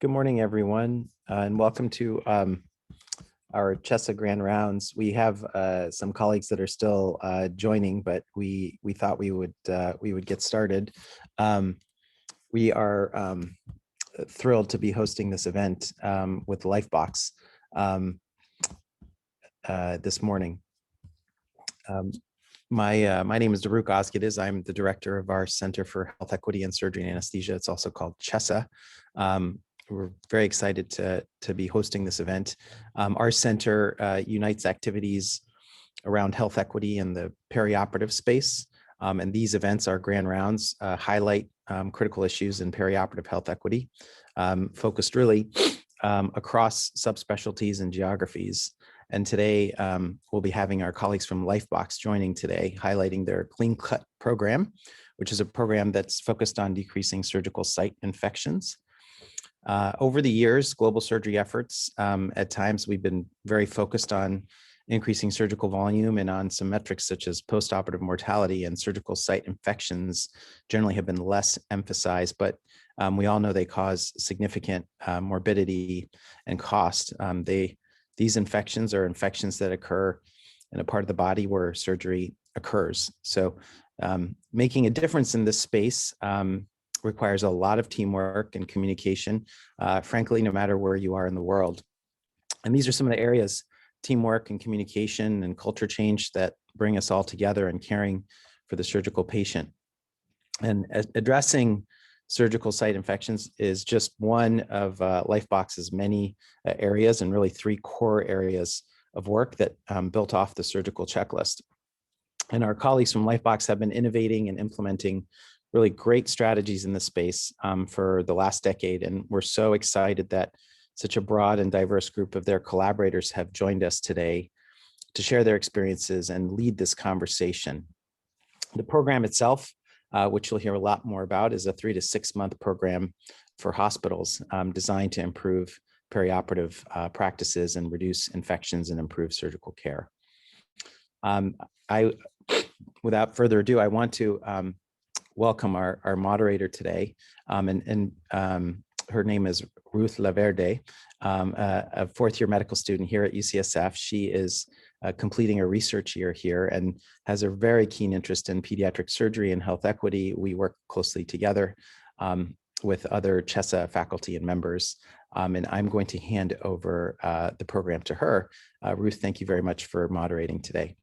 Good morning, everyone, and welcome to our CHESA Grand Rounds. We have some colleagues that are still joining, but we thought we would get started. We are thrilled to be hosting this event with Lifebox this morning. My name is Daruk Ozgadiz. I'm the director of our Center for Health Equity and Surgery and Anesthesia. It's also called CHESA. We're very excited to be hosting this event. Our center unites activities around health equity in the perioperative space. And these events, our grand rounds, highlight critical issues in perioperative health equity, focused really across subspecialties and geographies. And today, we'll be having our colleagues from Lifebox joining today, highlighting their Clean Cut program, which is a program that's focused on decreasing surgical site infections. Over the years, global surgery efforts, at times we've been very focused on increasing surgical volume and on some metrics such as postoperative mortality and surgical site infections generally have been less emphasized, but we all know they cause significant morbidity and cost. These infections are infections that occur in a part of the body where surgery occurs. So making a difference in this space requires a lot of teamwork and communication, frankly, no matter where you are in the world. And these are some of the areas, teamwork and communication and culture change, that bring us all together and caring for the surgical patient. And addressing surgical site infections is just one of Lifebox's many areas, and really three core areas of work that built off the surgical checklist. And our colleagues from Lifebox have been innovating and implementing really great strategies in this space for the last decade. And we're so excited that such a broad and diverse group of their collaborators have joined us today to share their experiences and lead this conversation. The program itself, which you'll hear a lot more about, is a 3 to 6 month program for hospitals designed to improve perioperative practices and reduce infections and improve surgical care. Without further ado, I want to welcome our moderator today, and her name is Ruth Laverde, a fourth-year medical student here at UCSF. She is completing a research year here and has a very keen interest in pediatric surgery and health equity. We work closely together with other CHESA faculty and members, and I'm going to hand over the program to her. Ruth, thank you very much for moderating today.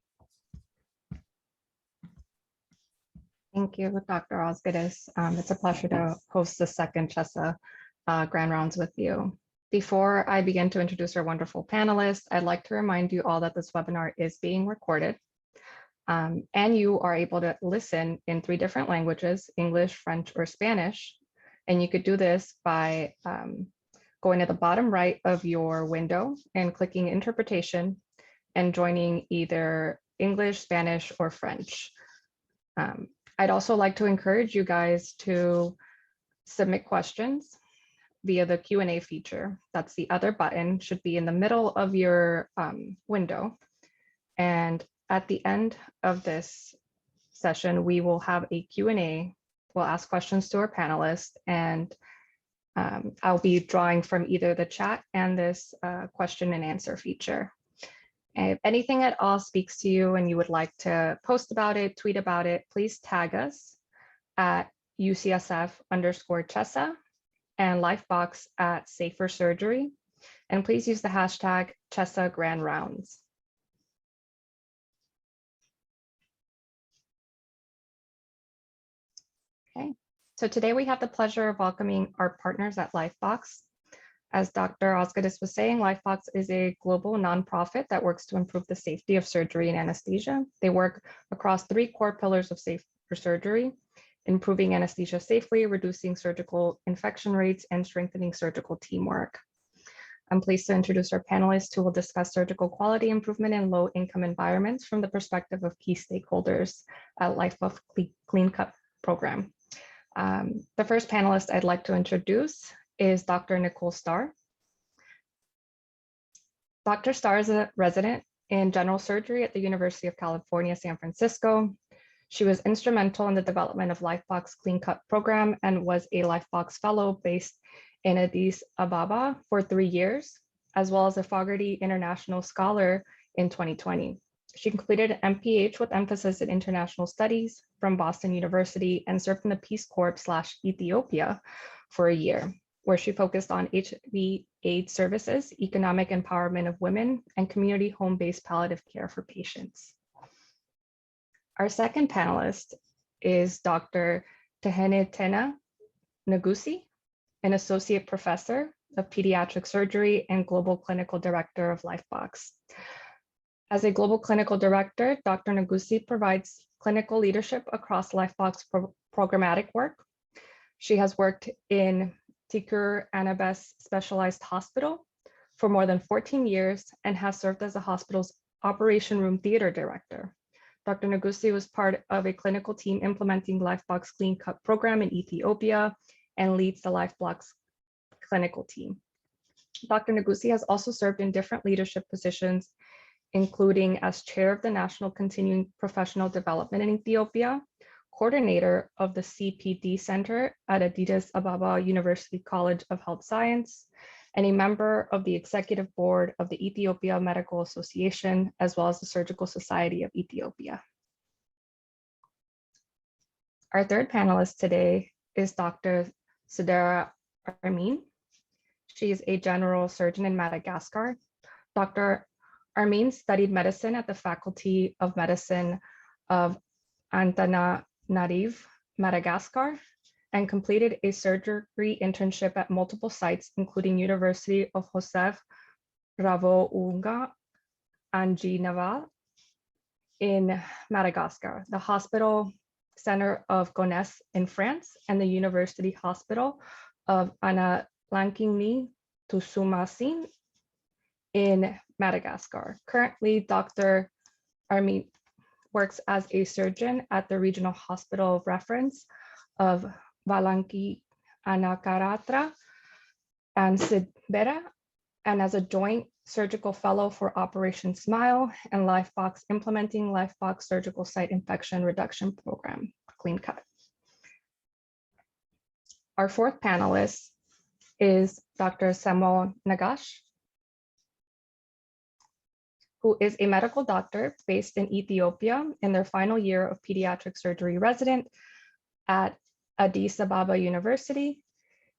Thank you, Dr. Ozgadiz. It's a pleasure to host the second CHESA Grand Rounds with you. Before I begin to introduce our wonderful panelists, I'd like to remind you all that this webinar is being recorded, and you are able to listen in 3 different languages: English, French, or Spanish. And you could do this by going to the bottom right of your window and clicking interpretation and joining either English, Spanish, or French. I'd also like to encourage you guys to submit questions via the Q&A feature. That's the other button, should be in the middle of your window. And at the end of this session, we will have a Q&A. We'll ask questions to our panelists, and I'll be drawing from either the chat and this question and answer feature. If anything at all speaks to you and you would like to post about it, tweet about it, please tag us at UCSF_CHESA and Lifebox at Safer Surgery. And please use the hashtag CHESA Grand Rounds. Okay, so today we have the pleasure of welcoming our partners at Lifebox. As Dr. Ozgadiz was saying, Lifebox is a global nonprofit that works to improve the safety of surgery and anesthesia. They work across 3 core pillars of safer surgery: improving anesthesia safely, reducing surgical infection rates, and strengthening surgical teamwork. I'm pleased to introduce our panelists who will discuss surgical quality improvement in low-income environments from the perspective of key stakeholders at Lifebox Clean Cut program. The first panelist I'd like to introduce is Dr. Nicole Starr. Dr. Starr is a resident in general surgery at the University of California, San Francisco. She was instrumental in the development of Lifebox Clean Cut program and was a Lifebox fellow based in Addis Ababa for 3 years, as well as a Fogarty International Scholar in 2020. She completed an MPH with emphasis in international studies from Boston University and served in the Peace Corps/Ethiopia for a year, where she focused on HIV/AIDS services, economic empowerment of women, and community home-based palliative care for patients. Our second panelist is Dr. Tehenetena Nagusi, an associate professor of pediatric surgery and global clinical director of Lifebox. As a global clinical director, Dr. Nagusi provides clinical leadership across Lifebox programmatic work. She has worked in Tikur Anabes Specialized Hospital for more than 14 years and has served as the hospital's operation room theater director. Dr. Nagusi was part of a clinical team implementing Lifebox Clean Cut program in Ethiopia and leads the Lifebox clinical team. Dr. Nagusi has also served in different leadership positions, including as chair of the National Continuing Professional Development in Ethiopia, coordinator of the CPD Center at Addis Ababa University College of Health Science, and a member of the executive board of the Ethiopia Medical Association, as well as the Surgical Society of Ethiopia. Our third panelist today is Dr. Sedera Ramin. She is a general surgeon in Madagascar. Dr. Ramin studied medicine at the Faculty of Medicine of Antananarivo, Madagascar, and completed a surgery internship at multiple sites, including University of Joseph Ravounga and Geneva in Madagascar, the Hospital Center of Gonesse in France, and the University Hospital of Anna-Lankini Tusumasin in Madagascar. Currently, Dr. Ramin works as a surgeon at the Regional Hospital of Reference of Valanki Anakaratra and Sedera, and as a joint surgical fellow for Operation Smile and Lifebox, implementing Lifebox surgical site infection reduction program, Clean Cut. Our fourth panelist is Dr. Samuel Nagash, who is a medical doctor based in Ethiopia in their final year of pediatric surgery resident at Addis Ababa University.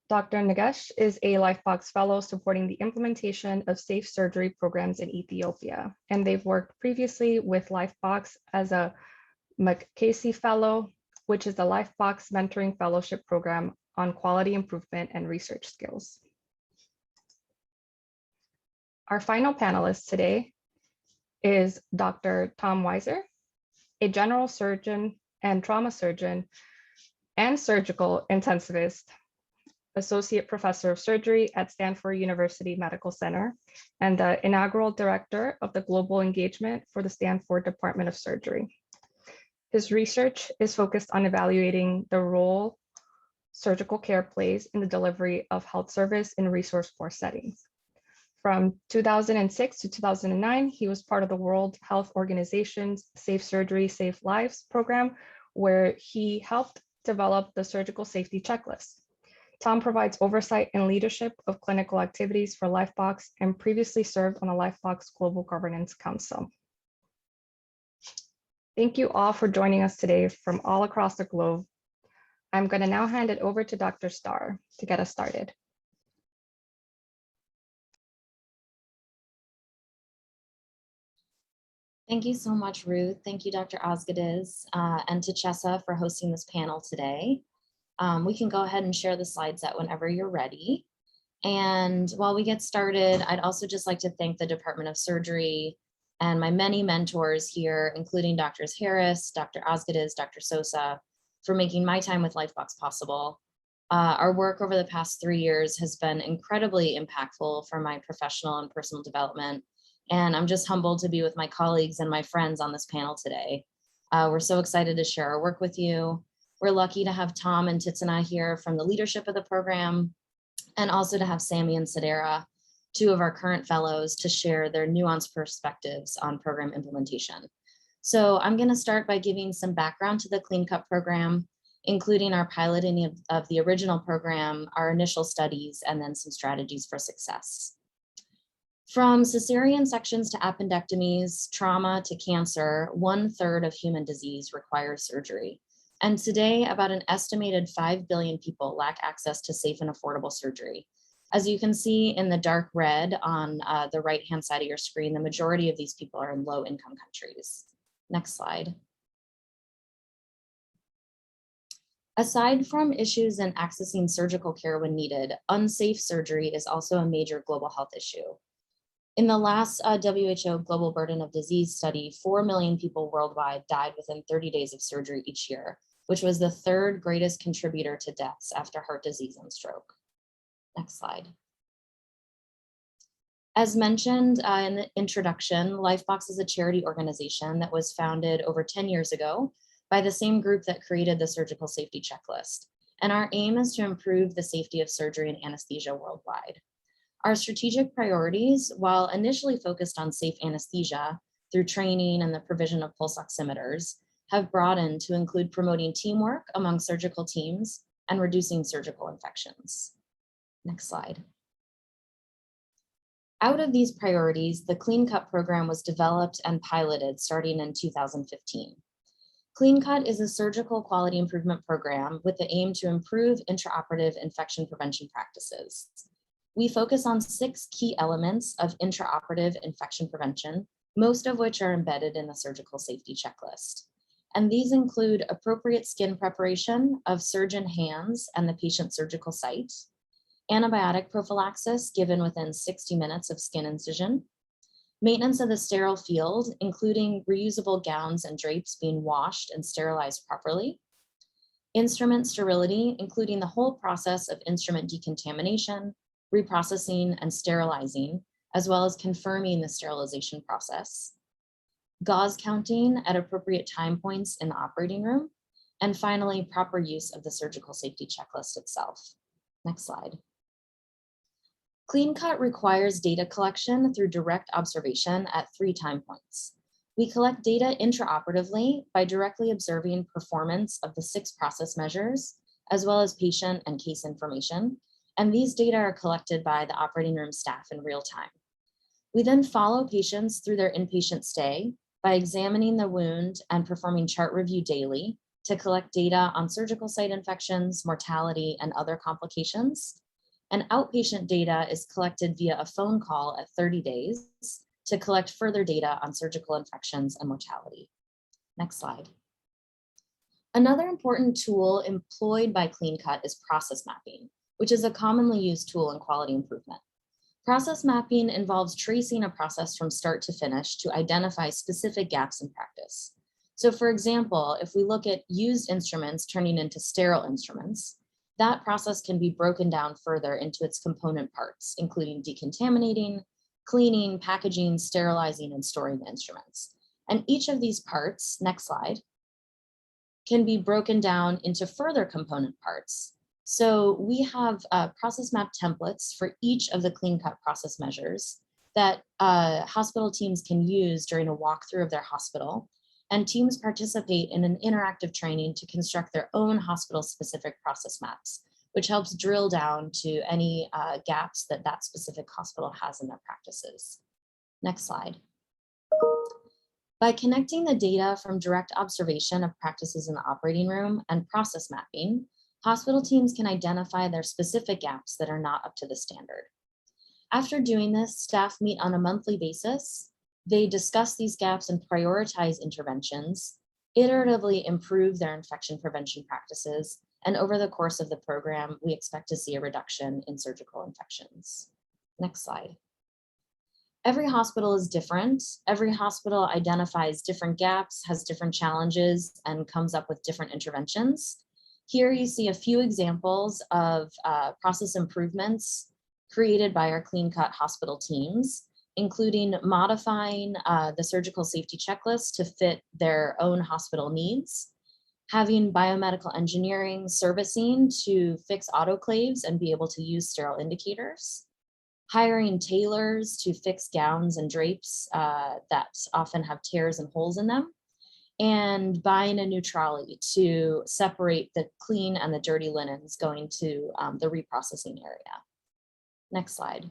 Dr. Nagash is a Lifebox fellow supporting the implementation of safe surgery programs in Ethiopia. And they've worked previously with Lifebox as a Mccaskill fellow, which is the Lifebox mentoring fellowship program on quality improvement and research skills. Our final panelist today is Dr. Tom Weiser, a general surgeon and trauma surgeon and surgical intensivist, associate professor of surgery at Stanford University Medical Center, and the inaugural director of the global engagement for the Stanford Department of Surgery. His research is focused on evaluating the role surgical care plays in the delivery of health service in resource-poor settings. From 2006 to 2009, he was part of the World Health Organization's Safe Surgery, Safe Lives program, where he helped develop the surgical safety checklist. Tom provides oversight and leadership of clinical activities for Lifebox and previously served on the Lifebox Global Governance Council. Thank you all for joining us today from all across the globe. I'm going to now hand it over to Dr. Starr to get us started. Thank you so much, Ruth. Thank you, Dr. Osgoodiz, and to Chessa for hosting this panel today. We can go ahead and share the slide set whenever you're ready. And while we get started, I'd also just like to thank the Department of Surgery and my many mentors here, including Drs. Harris, Dr. Osgoodiz, Dr. Sosa, for making my time with Lifebox possible. Our work over the past 3 years has been incredibly impactful for my professional and personal development. And I'm just humbled to be with my colleagues and my friends on this panel today. We're so excited to share our work with you. We're lucky to have Tom and Titsana here from the leadership of the program, and also to have Sammy and Sedera, 2 of our current fellows, to share their nuanced perspectives on program implementation. So I'm going to start by giving some background to the Clean Cut program including our piloting of the original program, our initial studies, and then some strategies for success. From cesarean sections to appendectomies, trauma to cancer, 1/3 of human disease requires surgery. And today, about an estimated 5 billion people lack access to safe and affordable surgery. As you can see in the dark red on the right-hand side of your screen, the majority of these people are in low-income countries. Next slide. Aside from issues in accessing surgical care when needed, unsafe surgery is also a major global health issue. In the last WHO Global Burden of Disease study, 4 million people worldwide died within 30 days of surgery each year, which was the 3rd greatest contributor to deaths after heart disease and stroke. Next slide. As mentioned in the introduction, Lifebox is a charity organization that was founded over 10 years ago by the same group that created the surgical safety checklist. And our aim is to improve the safety of surgery and anesthesia worldwide. Our strategic priorities, while initially focused on safe anesthesia through training and the provision of pulse oximeters, have broadened to include promoting teamwork among surgical teams and reducing surgical infections. Next slide. Out of these priorities, the Clean Cut program was developed and piloted starting in 2015. Clean Cut is a surgical quality improvement program with the aim to improve intraoperative infection prevention practices. We focus on 6 key elements of intraoperative infection prevention, most of which are embedded in the surgical safety checklist. And these include appropriate skin preparation of surgeon hands and the patient's surgical site, antibiotic prophylaxis given within 60 minutes of skin incision, maintenance of the sterile field, including reusable gowns and drapes being washed and sterilized properly, instrument sterility, including the whole process of instrument decontamination, reprocessing and sterilizing, as well as confirming the sterilization process, gauze counting at appropriate time points in the operating room, and finally, proper use of the surgical safety checklist itself. Next slide. Clean Cut requires data collection through direct observation at 3 time points. We collect data intraoperatively by directly observing performance of the 6 process measures, as well as patient and case information. And these data are collected by the operating room staff in real time. We then follow patients through their inpatient stay by examining the wound and performing chart review daily to collect data on surgical site infections, mortality, and other complications. And outpatient data is collected via a phone call at 30 days to collect further data on surgical infections and mortality. Next slide. Another important tool employed by Clean Cut is process mapping, which is a commonly used tool in quality improvement. Process mapping involves tracing a process from start to finish to identify specific gaps in practice. So for example, if we look at used instruments turning into sterile instruments, that process can be broken down further into its component parts, including decontaminating, cleaning, packaging, sterilizing, and storing the instruments. And each of these parts, next slide, can be broken down into further component parts. So we have process map templates for each of the Clean Cut process measures that hospital teams can use during a walkthrough of their hospital. And teams participate in an interactive training to construct their own hospital-specific process maps, which helps drill down to any gaps that that specific hospital has in their practices. Next slide. By connecting the data from direct observation of practices in the operating room and process mapping, hospital teams can identify their specific gaps that are not up to the standard. After doing this, staff meet on a monthly basis. They discuss these gaps and prioritize interventions, iteratively improve their infection prevention practices, and over the course of the program, we expect to see a reduction in surgical infections. Next slide. Every hospital is different. Every hospital identifies different gaps, has different challenges, and comes up with different interventions. Here you see a few examples of process improvements created by our Clean Cut hospital teams, including modifying the surgical safety checklist to fit their own hospital needs, having biomedical engineering servicing to fix autoclaves and be able to use sterile indicators, hiring tailors to fix gowns and drapes that often have tears and holes in them, and buying a new trolley to separate the clean and the dirty linens going to the reprocessing area. Next slide.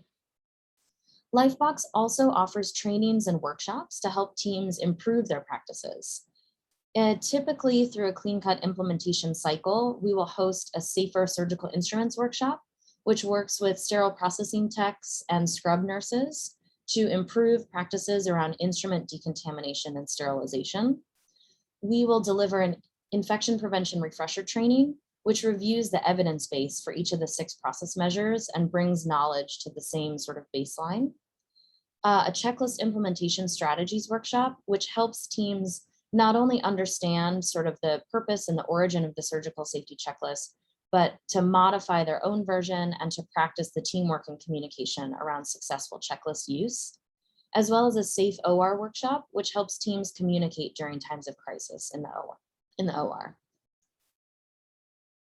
Lifebox also offers trainings and workshops to help teams improve their practices. Typically through a clean cut implementation cycle, we will host a safer surgical instruments workshop, which works with sterile processing techs and scrub nurses to improve practices around instrument decontamination and sterilization. We will deliver an infection prevention refresher training, which reviews the evidence base for each of the 6 process measures and brings knowledge to the same sort of baseline. A checklist implementation strategies workshop, which helps teams not only understand sort of the purpose and the origin of the surgical safety checklist, but to modify their own version and to practice the teamwork and communication around successful checklist use, as well as a safe OR workshop, which helps teams communicate during times of crisis in the OR.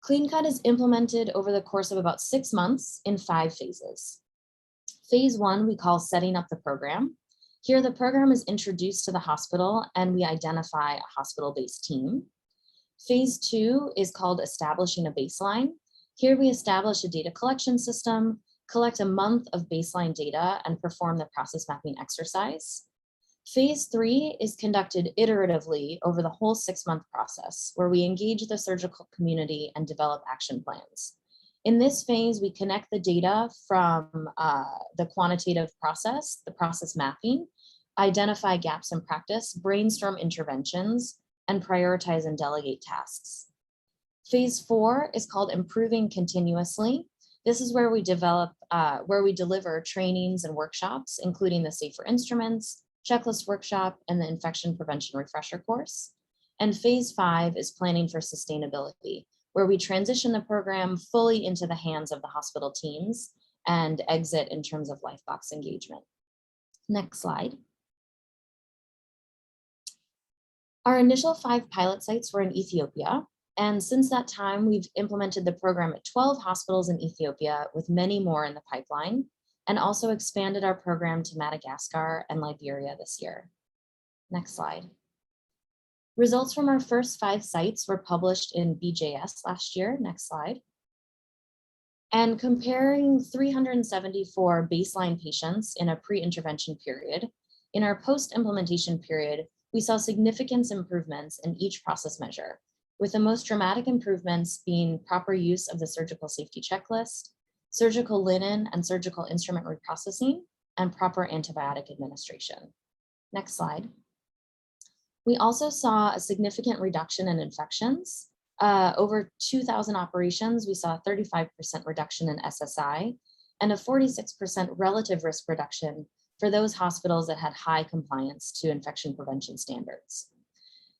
Clean Cut is implemented over the course of about 6 months in 5 phases. Phase 1, we call setting up the program. Here, the program is introduced to the hospital and we identify a hospital-based team. Phase 2 is called establishing a baseline. Here we establish a data collection system, collect a month of baseline data, and perform the process mapping exercise. Phase 3 is conducted iteratively over the whole 6-month process, where we engage the surgical community and develop action plans. In this phase, we connect the data from the quantitative process, the process mapping, identify gaps in practice, brainstorm interventions, and prioritize and delegate tasks. Phase 4 is called improving continuously. This is where we deliver trainings and workshops, including the safer instruments, checklist workshop, and the infection prevention refresher course. And phase 5 is planning for sustainability, where we transition the program fully into the hands of the hospital teams and exit in terms of Lifebox engagement. Next slide. Our initial 5 pilot sites were in Ethiopia. And since that time, we've implemented the program at 12 hospitals in Ethiopia, with many more in the pipeline, and also expanded our program to Madagascar and Liberia this year. Next slide. Results from our first 5 sites were published in BJS last year. Next slide. And comparing 374 baseline patients in a pre-intervention period, in our post-implementation period, we saw significant improvements in each process measure, with the most dramatic improvements being proper use of the surgical safety checklist, surgical linen and surgical instrument reprocessing, and proper antibiotic administration. Next slide. We also saw a significant reduction in infections. Over 2,000 operations, we saw a 35% reduction in SSI and a 46% relative risk reduction for those hospitals that had high compliance to infection prevention standards.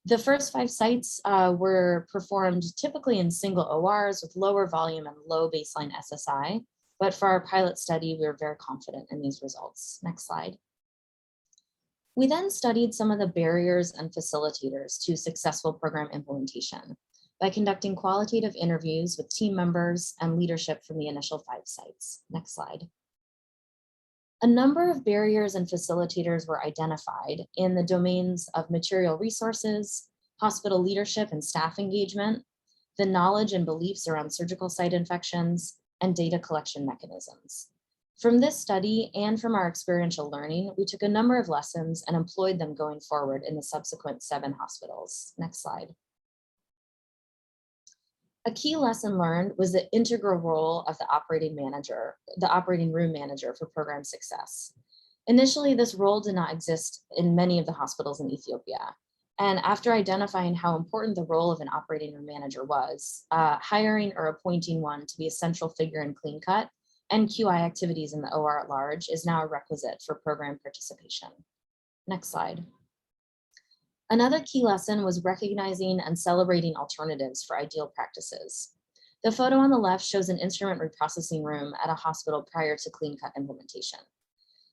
The first 5 sites were performed typically in single ORs with lower volume and low baseline SSI, but for our pilot study, we were very confident in these results. Next slide. We then studied some of the barriers and facilitators to successful program implementation by conducting qualitative interviews with team members and leadership from the initial 5 sites. Next slide. A number of barriers and facilitators were identified in the domains of material resources, hospital leadership and staff engagement, the knowledge and beliefs around surgical site infections, and data collection mechanisms. From this study and from our experiential learning, we took a number of lessons and employed them going forward in the subsequent 7 hospitals. Next slide. A key lesson learned was the integral role of the operating room manager for program success. Initially, this role did not exist in many of the hospitals in Ethiopia. And after identifying how important the role of an operating room manager was, hiring or appointing one to be a central figure in Clean Cut and QI activities in the OR at large is now a requisite for program participation. Next slide. Another key lesson was recognizing and celebrating alternatives for ideal practices. The photo on the left shows an instrument reprocessing room at a hospital prior to Clean Cut implementation.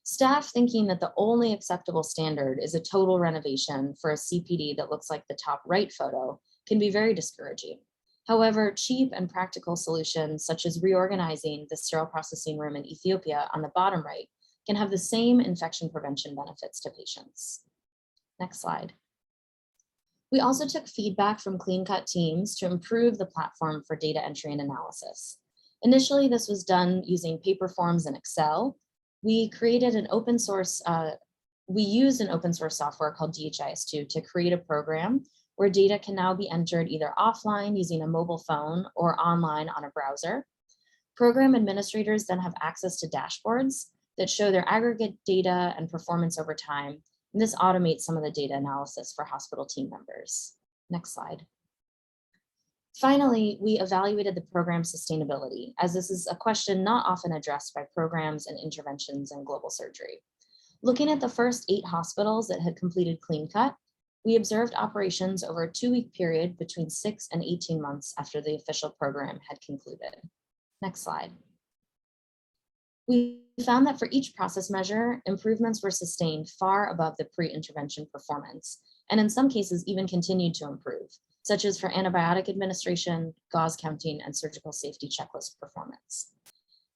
Staff thinking that the only acceptable standard is a total renovation for a CPD that looks like the top right photo can be very discouraging. However, cheap and practical solutions such as reorganizing the sterile processing room in Ethiopia on the bottom right can have the same infection prevention benefits to patients. Next slide. We also took feedback from CleanCut teams to improve the platform for data entry and analysis. Initially, this was done using paper forms in Excel. We created an open source, we used an open source software called DHIS2 to create a program where data can now be entered either offline using a mobile phone or online on a browser. Program administrators then have access to dashboards that show their aggregate data and performance over time. And this automates some of the data analysis for hospital team members. Next slide. Finally, we evaluated the program's sustainability, as this is a question not often addressed by programs and interventions in global surgery. Looking at the first 8 hospitals that had completed CleanCut, we observed operations over a 2-week period between 6 and 18 months after the official program had concluded. Next slide. We found that for each process measure, improvements were sustained far above the pre-intervention performance, and in some cases even continued to improve, such as for antibiotic administration, gauze counting, and surgical safety checklist performance.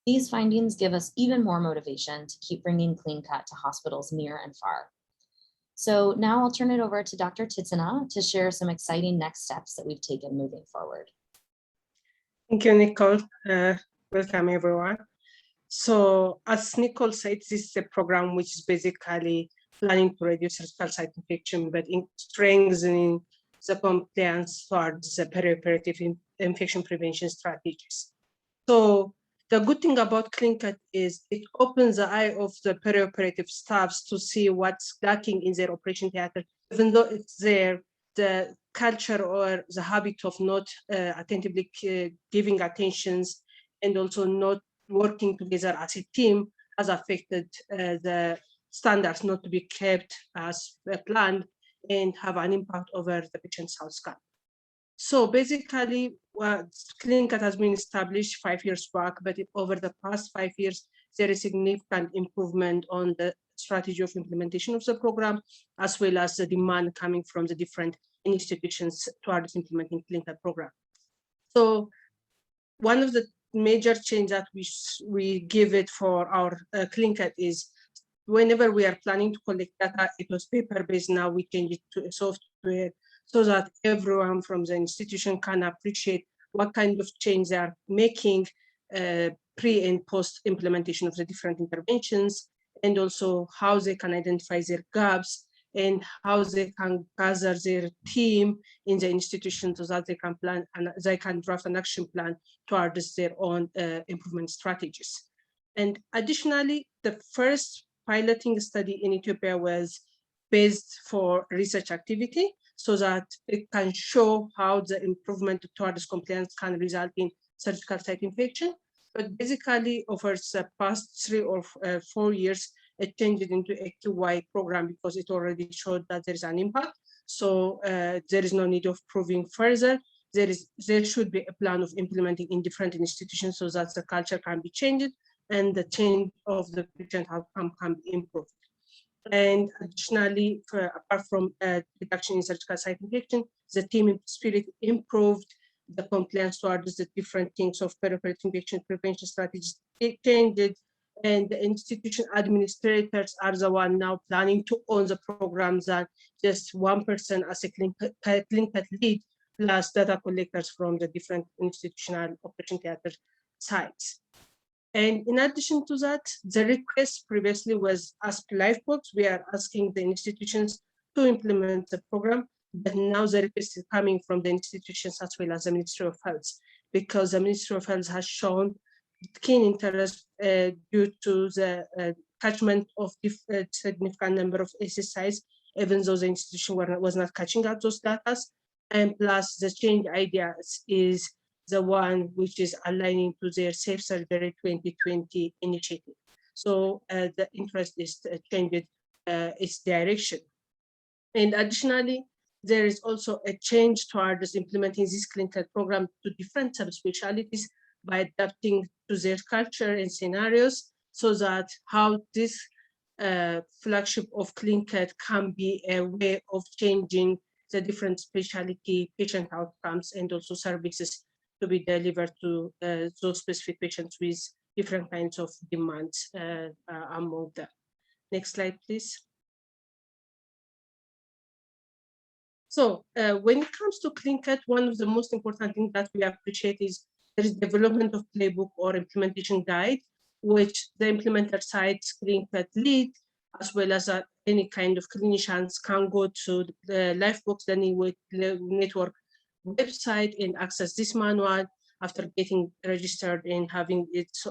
These findings give us even more motivation to keep bringing CleanCut to hospitals near and far. So now I'll turn it over to Dr. Titsina to share some exciting next steps that we've taken moving forward. Thank you, Nicole. Welcome, everyone. So as Nicole said, this is a program which is basically planning to reduce surgical site infection, but in strengthening the compliance towards the perioperative infection prevention strategies. So the good thing about CleanCut is it opens the eye of the perioperative staffs to see what's lacking in their operation theater, even though it's there, the culture or the habit of not attentively giving attentions and also not working together as a team has affected the standards not to be kept as planned and have an impact over the patient's outcome. So basically, CleanCut has been established 5 years back, but over the past 5 years, there is significant improvement on the strategy of implementation of the program, as well as the demand coming from the different institutions towards implementing CleanCut program. So one of the major change that we give it for our CleanCut is whenever we are planning to collect data, it was paper-based, now we change it to a software so that everyone from the institution can appreciate what kind of change they are making pre and post implementation of the different interventions, and also how they can identify their gaps and how they can gather their team in the institution so that they can plan and they can draft an action plan towards their own improvement strategies. And additionally, the first piloting study in Ethiopia was based for research activity so that it can show how the improvement towards compliance can result in surgical site infection. But basically, over the past 3 or 4 years, it changed into a QY program because it already showed that there is an impact. So there is no need of proving further. There should be a plan of implementing in different institutions so that the culture can be changed and the change of the patient outcome can be improved. And additionally, apart from reduction in surgical site infection, the team spirit improved the compliance towards the different things of perioperative infection prevention strategies. It changed, and the institution administrators are the one now planning to own the programs, and just one person as a CleanCut lead, plus data collectors from the different institutional operation theater sites. And in addition to that, the request previously was ask Lifebox. We are asking the institutions to implement the program, but now the request is coming from the institutions as well as the Ministry of Health, because the Ministry of Health has shown keen interest due to the catchment of a significant number of SSIs, even though the institution was not catching up those data. And plus the change ideas is the one which is aligning to their Safe Surgery 2020 initiative. So the interest is changed its direction. And additionally, there is also a change towards implementing this CleanCut program to different subspecialties by adapting to their culture and scenarios, so that how this flagship of CleanCut can be a way of changing the different specialty patient outcomes and also services to be delivered to those specific patients with different kinds of demands among them. Next slide, please. So when it comes to CleanCut, one of the most important things that we appreciate is there is development of playbook or implementation guide, which the implementer side CleanCut lead, as well as any kind of clinicians can go to the Lifebox network website and access this manual after getting registered and having its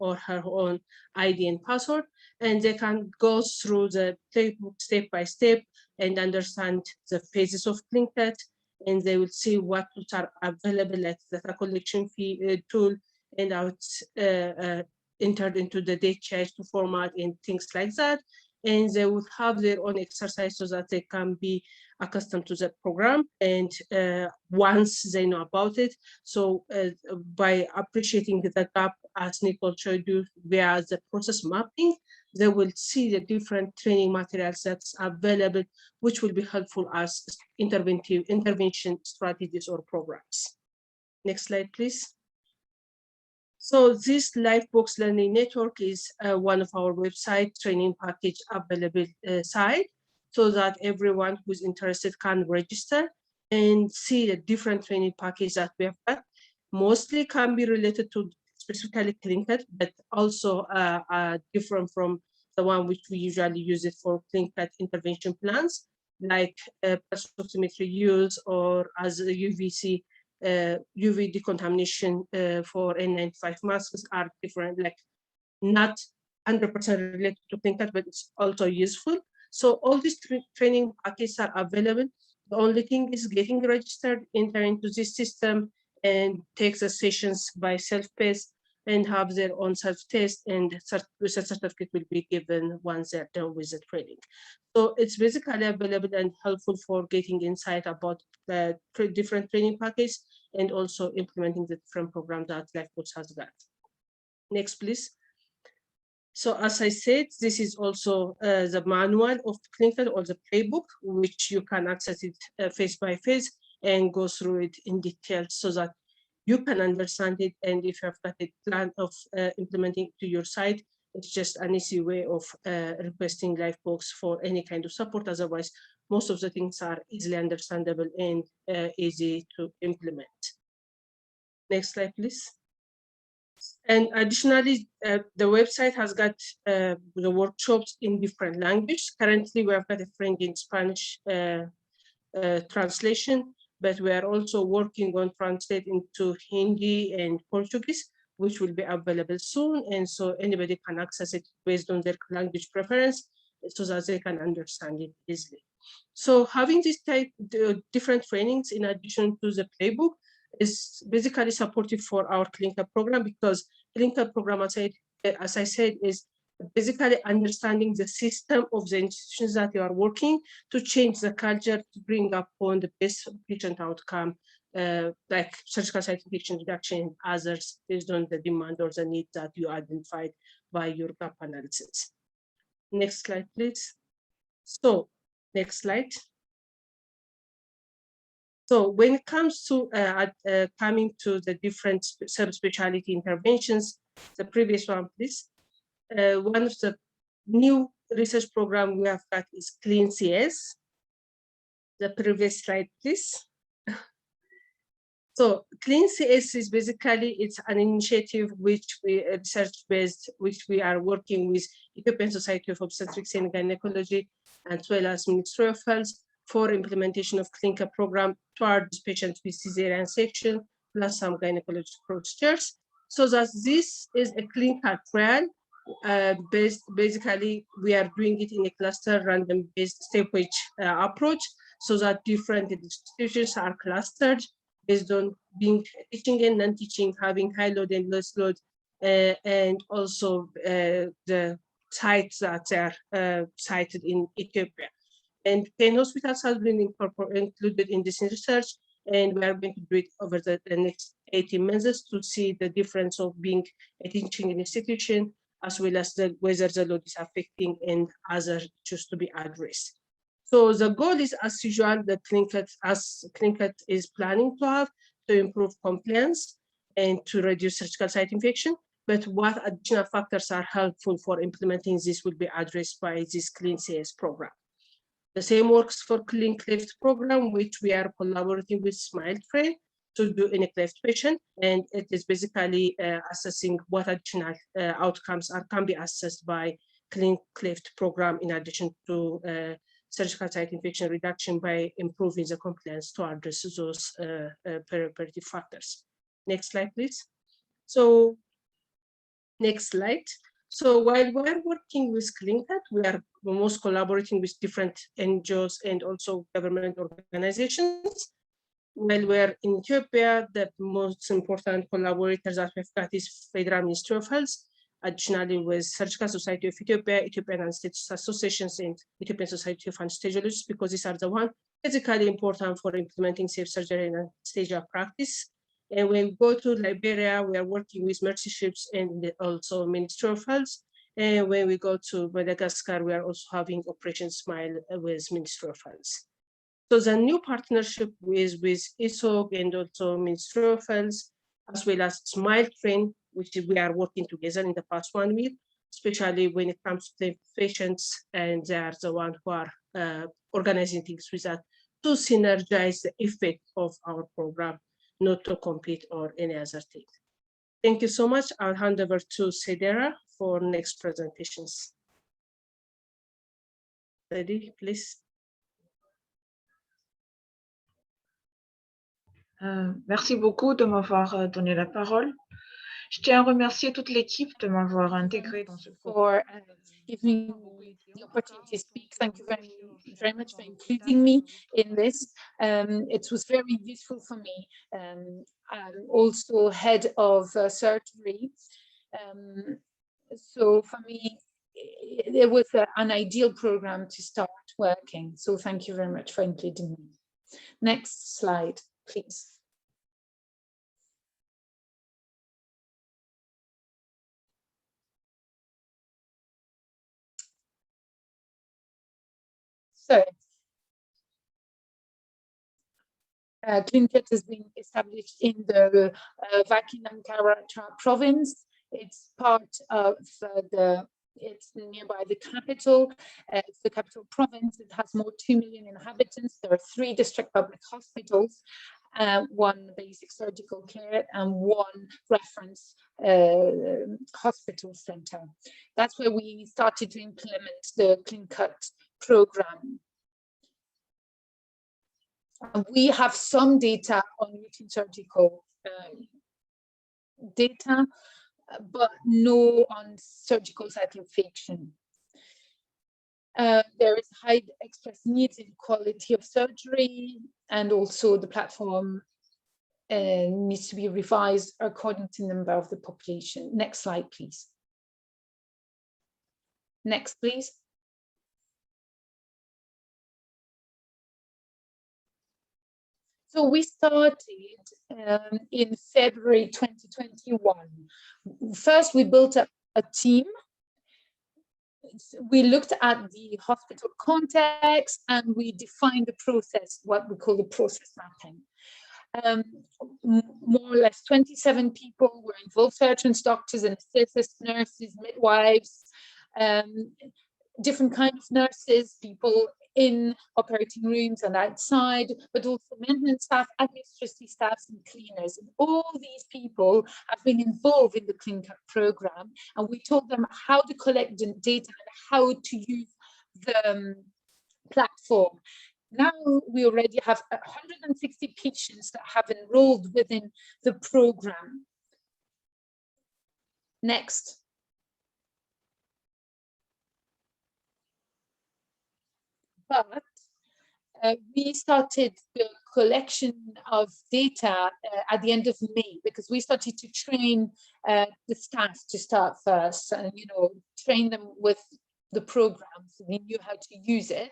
or her own ID and password, and they can go through the playbook step by step and understand the phases of CleanCut, and they will see what tools are available, like the data collection tool, and how it's entered into the data to format and things like that. And they would have their own exercise so that they can be accustomed to the program, and once they know about it. So by appreciating the gap, as Nicole showed you, via the process mapping, they will see the different training materials that's available, which will be helpful as intervention strategies or programs. Next slide, please. So this Lifebox Learning Network is one of our website training package available site, so that everyone who's interested can register and see the different training packages that we have got. Mostly can be related to specifically CleanCut, but also different from the one which we usually use it for CleanCut intervention plans, like pulse oximetry use or as a UVC UV decontamination for N95 masks are different, like not 100% related to CleanCut, but it's also useful. So all these training packages are available. The only thing is getting registered, enter into this system, and take the sessions by self-paced and have their own self-test, and the certificate will be given once they're done with the training. So it's basically available and helpful for getting insight about the different training packages and also implementing the different programs that Lifebox has got. Next, please. So as I said, this is also the manual of CleanCut or the playbook, which you can access it phase by phase and go through it in detail so that you can understand it. And if you have got a plan of implementing to your site, it's just an easy way of requesting Lifebox for any kind of support. Otherwise, most of the things are easily understandable and easy to implement. Next slide, please. And additionally, the website has got the workshops in different languages. Currently, we have got a French and Spanish translation, but we are also working on translating to Hindi and Portuguese, which will be available soon. And so anybody can access it based on their language preference so that they can understand it easily. So having this type of different trainings in addition to the playbook is basically supportive for our CleanCut program, because CleanCut program, as I said, is basically understanding the system of the institutions that you are working to change the culture, to bring up on the best patient outcome, like surgical site infection reduction and others based on the demand or the need that you identified by your gap analysis. Next slide, please. So next slide. So when it comes to coming to the different subspecialty interventions, the previous one, please. One of the new research program we have got is CleanCS. The previous slide, please. So CleanCS is basically, it's an initiative which we research-based, which we are working with Ethiopian Society of Obstetrics and Gynecology, as well as Ministry of Health, for implementation of CleanCut program towards patients with cesarean section, plus some gynecological procedures. So that this is a CleanCut trial. Basically, we are doing it in a cluster random-based step-wise approach, so that different institutions are clustered based on being teaching and non-teaching, having high load and low load, and also the sites that are cited in Ethiopia. And 10 hospitals have been included in this research, and we are going to do it over the next 18 months to see the difference of being a teaching institution, as well as whether the load is affecting and other issues to be addressed. So the goal is, as usual, the CleanCut is planning to have to improve compliance and to reduce surgical site infection. But what additional factors are helpful for implementing this will be addressed by this CleanCS program. The same works for clean cleft program, which we are collaborating with Smile Train to do in a cleft patient. And it is basically assessing what additional outcomes can be assessed by clean cleft program in addition to surgical site infection reduction by improving the compliance to address those perioperative factors. Next slide, please. So next slide. So while we're working with CleanCat, we are most collaborating with different NGOs and also government organizations. While we're in Ethiopia, the most important collaborators that we've got is Federal Ministry of Health, additionally with Surgical Society of Ethiopia, Ethiopian Anesthetists Associations, and Ethiopian Society of Anesthesiologists, because these are the ones physically important for implementing safe surgery and anesthesia practice. And when we go to Liberia, we are working with Mercy Ships and also Ministry of Health. And when we go to Madagascar, we are also having Operation Smile with Ministry of Health. So the new partnership with ISOG and also Ministry of Health, as well as Smile Train, which we are working together in the past 1 week, especially when it comes to the patients, and they are the ones who are organizing things with us to synergize the effect of our program, not to compete or any other thing. Thank you so much. I'll hand over to Sedera for next presentations. Ready, please. Merci beaucoup de m'avoir donné la parole. Je tiens à remercier toute l'équipe de m'avoir intégré dans ce for giving me the opportunity to speak. Thank you very much for including me in this. It was very useful for me. I'm also head of surgery. So for me, it was an ideal program to start working. So thank you very much for including me. Next slide, please. So, CleanCat has been established in the Vakinankaratra province. It's part of it's nearby the capital. It's the capital province. It has more 2 million inhabitants. There are 3 district public hospitals, 1 basic surgical care, and 1 reference hospital center. That's where we started to implement the CleanCat program. We have some data on routine surgical data, but no on surgical site infection. There is high express needs in quality of surgery, and also the platform needs to be revised according to the number of the population. Next slide, please. Next, please. So we started in February 2021. First, we built up a team. We looked at the hospital context and we defined the process, what we call the process mapping. More or less 27 people were involved: surgeons, doctors, anesthetists, nurses, midwives, different kinds of nurses, people in operating rooms and outside, but also maintenance staff, administrative staff, and cleaners. And all these people have been involved in the CleanCat program, and we told them how to collect the data and how to use the platform. Now we already have 160 patients that have enrolled within the program. Next. But we started the collection of data at the end of May, because we started to train the staff to start first, and train them with the program, so they knew how to use it.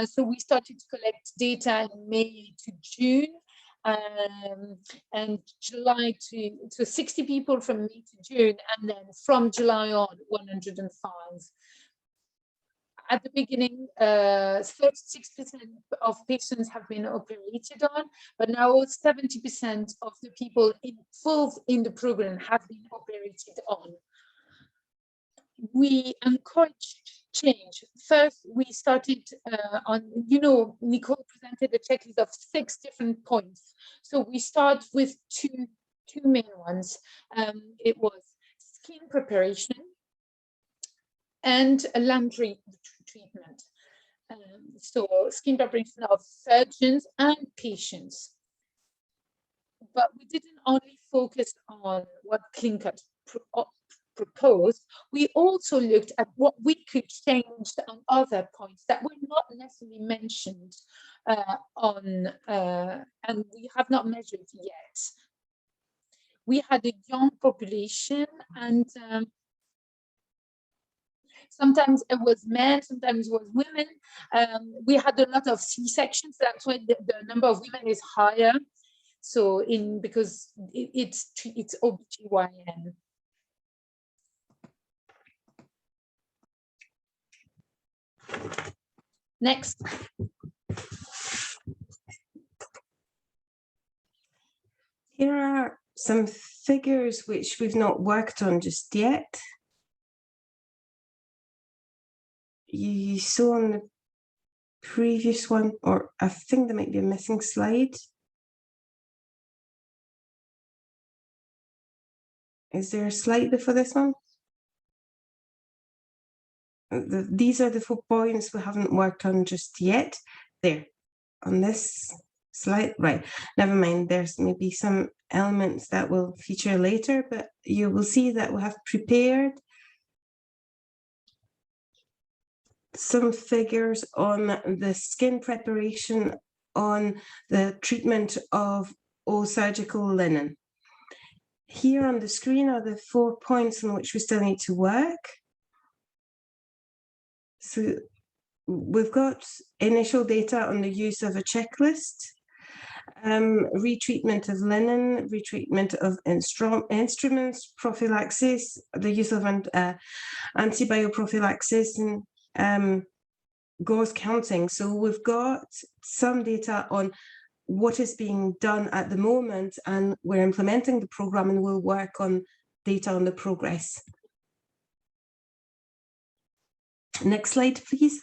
So we started to collect data in May to June, and July to 60 people from May to June, and then from July on 105. At the beginning, 36% of patients have been operated on, but now 70% of the people involved in the program have been operated on. we encouraged change. First, we started Nicole presented a checklist of 6 different points. So we start with two main ones. It was skin preparation and a laundry treatment. So skin preparation of surgeons and patients. But we didn't only focus on what CleanCut proposed, we also looked at what we could change on other points that were not necessarily mentioned and we have not measured yet. We had a young population, and sometimes it was men, sometimes it was women. We had a lot of C-sections, that's why the number of women is higher. So because it's OBGYN. Next. Here are some figures which we've not worked on just yet. You saw on the previous one, or I think there might be a missing slide. Is there a slide before this one? These are the 4 points we haven't worked on just yet. There, on this slide, right, never mind, there's maybe some elements that will feature later, but you will see that we have prepared some figures on the skin preparation on the treatment of all surgical linen. Here on the screen are the 4 points on which we still need to work. So we've got initial data on the use of a checklist, retreatment of linen, retreatment of instruments, prophylaxis, the use of antibioprophylaxis, and gauze counting. So we've got some data on what is being done at the moment, and we're implementing the program, and we'll work on data on the progress. Next slide, please.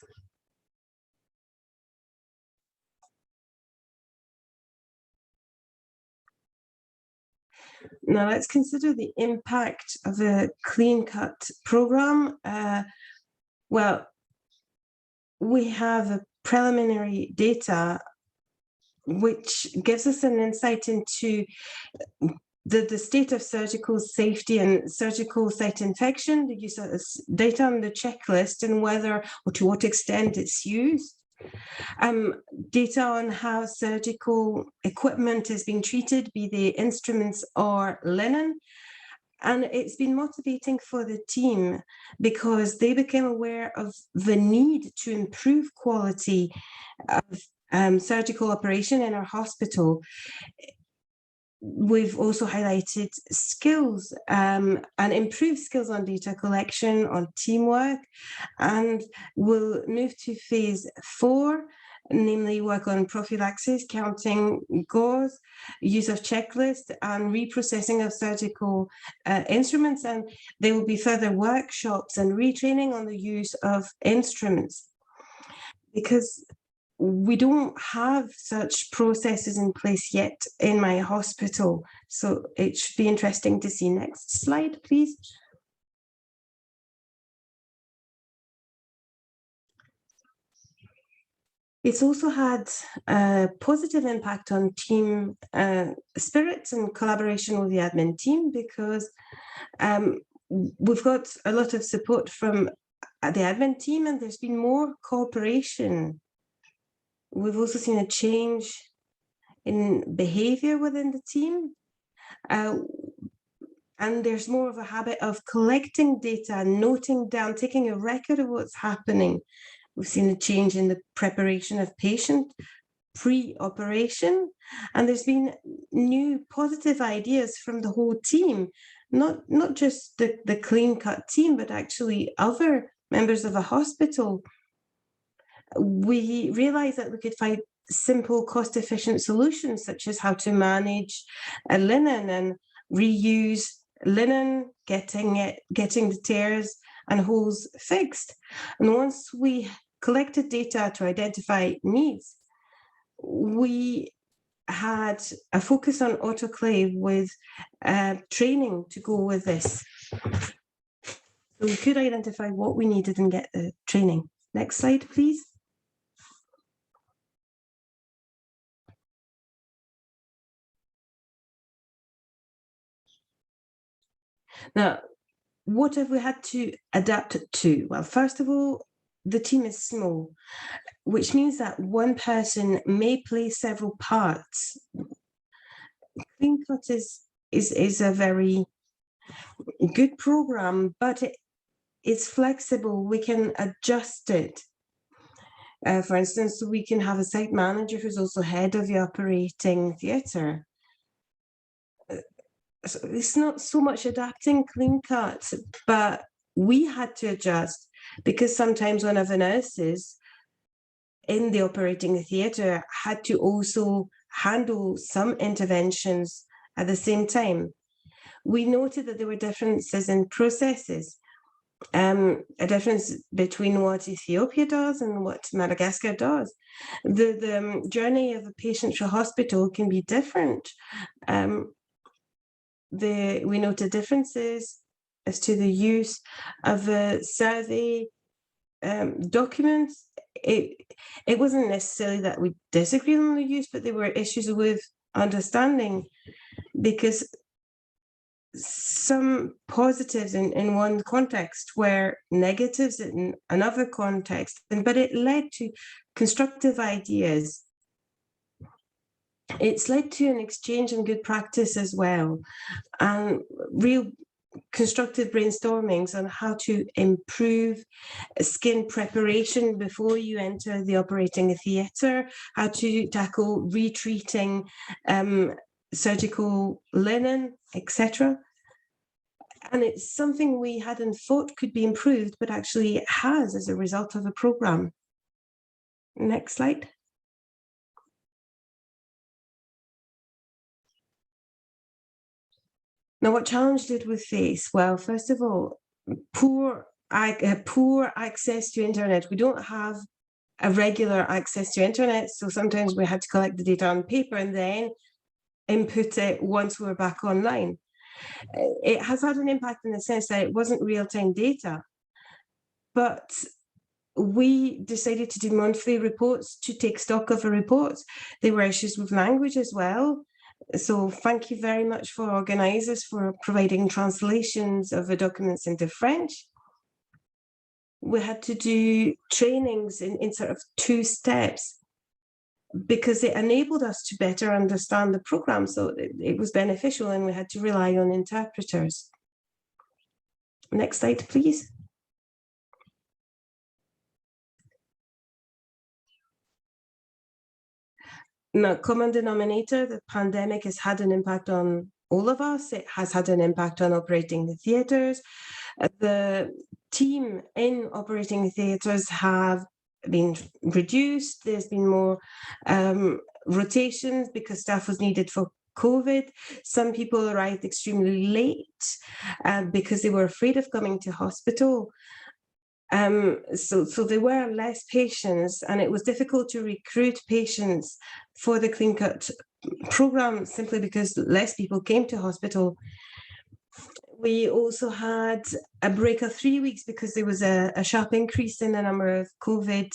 Now let's consider the impact of a CleanCut program. Well, we have a preliminary data which gives us an insight into the state of surgical safety and surgical site infection, the use of data on the checklist, and whether or to what extent it's used. Data on how surgical equipment is being treated, be they instruments or linen. And it's been motivating for the team because they became aware of the need to improve quality of surgical operation in our hospital. We've also highlighted skills and improved skills on data collection, on teamwork, and we'll move to phase 4, namely work on prophylaxis, counting gauze, use of checklists, and reprocessing of surgical instruments. And there will be further workshops and retraining on the use of instruments, because we don't have such processes in place yet in my hospital. So it should be interesting to see. Next slide, please. It's also had a positive impact on team spirits and collaboration with the admin team, because we've got a lot of support from the admin team, and there's been more cooperation. We've also seen a change in behavior within the team. And there's more of a habit of collecting data, noting down, taking a record of what's happening. We've seen a change in the preparation of patient pre-operation, and there's been new positive ideas from the whole team, not just the CleanCut team, but actually other members of a hospital. We realized that we could find simple, cost-efficient solutions, such as how to manage a linen and reuse linen, getting the tears and holes fixed. And once we collected data to identify needs, we had a focus on autoclave with training to go with this. So we could identify what we needed and get the training. Next slide, please. Now, what have we had to adapt to? Well, first of all, the team is small, which means that one person may play several parts. CleanCut is a very good program, but it's flexible. We can adjust it. For instance, we can have a site manager who's also head of the operating theatre. So it's not so much adapting CleanCut, but we had to adjust because sometimes one of the nurses in the operating theatre had to also handle some interventions at the same time. We noted that there were differences in processes, a difference between what Ethiopia does and what Madagascar does. The journey of a patient to hospital can be different. We noted differences as to the use of survey documents. It wasn't necessarily that we disagreed on the use, but there were issues with understanding, because some positives in one context were negatives in another context, but it led to constructive ideas. It's led to an exchange in good practice as well, and real constructive brainstormings on how to improve skin preparation before you enter the operating theatre, how to tackle retreating surgical linen, etc. And it's something we hadn't thought could be improved, but actually it has as a result of the programme. Next slide. Now, what challenge did we face? Well, first of all, poor access to internet. We don't have a regular access to internet, so sometimes we had to collect the data on paper and then input it once we were back online. It has had an impact in the sense that it wasn't real-time data, but we decided to do monthly reports to take stock of the reports. There were issues with language as well. So thank you very much for organisers for providing translations of the documents into French. We had to do trainings in sort of 2 steps because it enabled us to better understand the programme. So it was beneficial, and we had to rely on interpreters. Next slide, please. Now, common denominator, the pandemic has had an impact on all of us. It has had an impact on operating the theatres. The team in operating theatres have been reduced. There's been more rotations because staff was needed for COVID. Some people arrived extremely late because they were afraid of coming to hospital. So there were less patients, and it was difficult to recruit patients for the CleanCut program simply because less people came to hospital. We also had a break of 3 weeks because there was a sharp increase in the number of COVID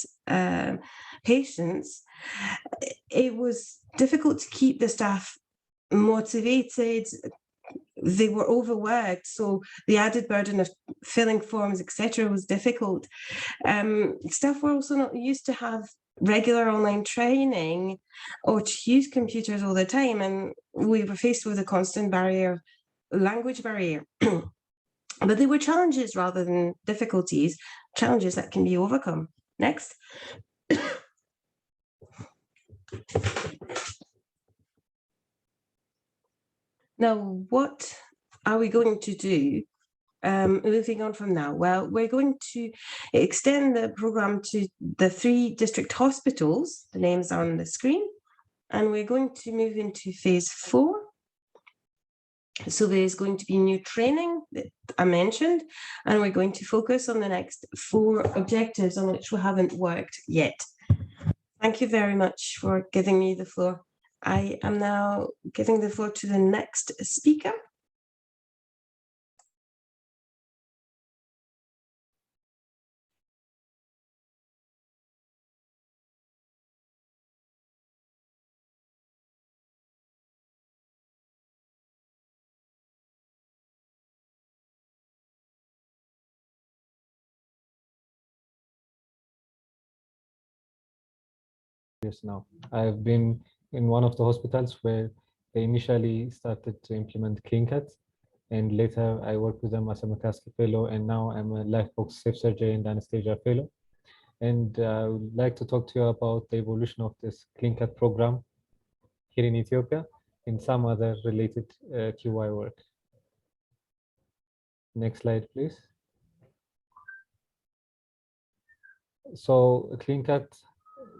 patients. It was difficult to keep the staff motivated. They were overworked, so the added burden of filling forms, etc., was difficult. Staff were also not used to have regular online training or to use computers all the time, and we were faced with a constant language barrier. But they were challenges rather than difficulties, challenges that can be overcome. Next. Now, what are we going to do moving on from now? Well, we're going to extend the programme to the 3 district hospitals. The names are on the screen. And we're going to move into phase 4. So there's going to be new training that I mentioned, and we're going to focus on the next 4 objectives on which we haven't worked yet. Thank you very much for giving me the floor. I am now giving the floor to the next speaker. Yes, now I've been in one of the hospitals where they initially started to implement CleanCut, and later I worked with them as a Mccaskill fellow, and now I'm a Lifebox safe surgery and anesthesia fellow. And I would like to talk to you about the evolution of this CleanCut program here in Ethiopia and some other related QI work. Next slide, please. So CleanCut,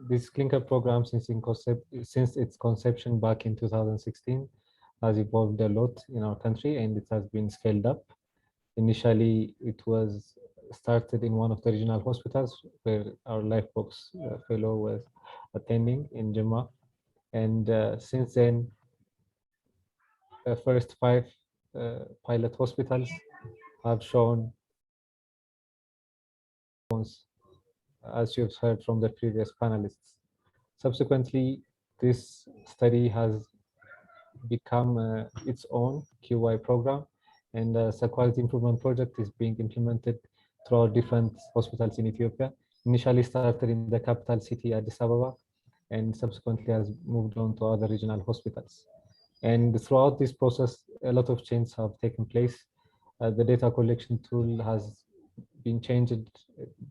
this CleanCut program since its conception back in 2016 has evolved a lot in our country, and it has been scaled up. Initially, it was started in one of the regional hospitals where our Lifebox fellow was attending in Jimma. And since then, the first 5 pilot hospitals have shown, as you've heard from the previous panelists. Subsequently, this study has become its own QI program, and a quality improvement project is being implemented throughout different hospitals in Ethiopia. Initially started in the capital city, Addis Ababa, and subsequently has moved on to other regional hospitals. And throughout this process, a lot of changes have taken place. The data collection tool has been changed,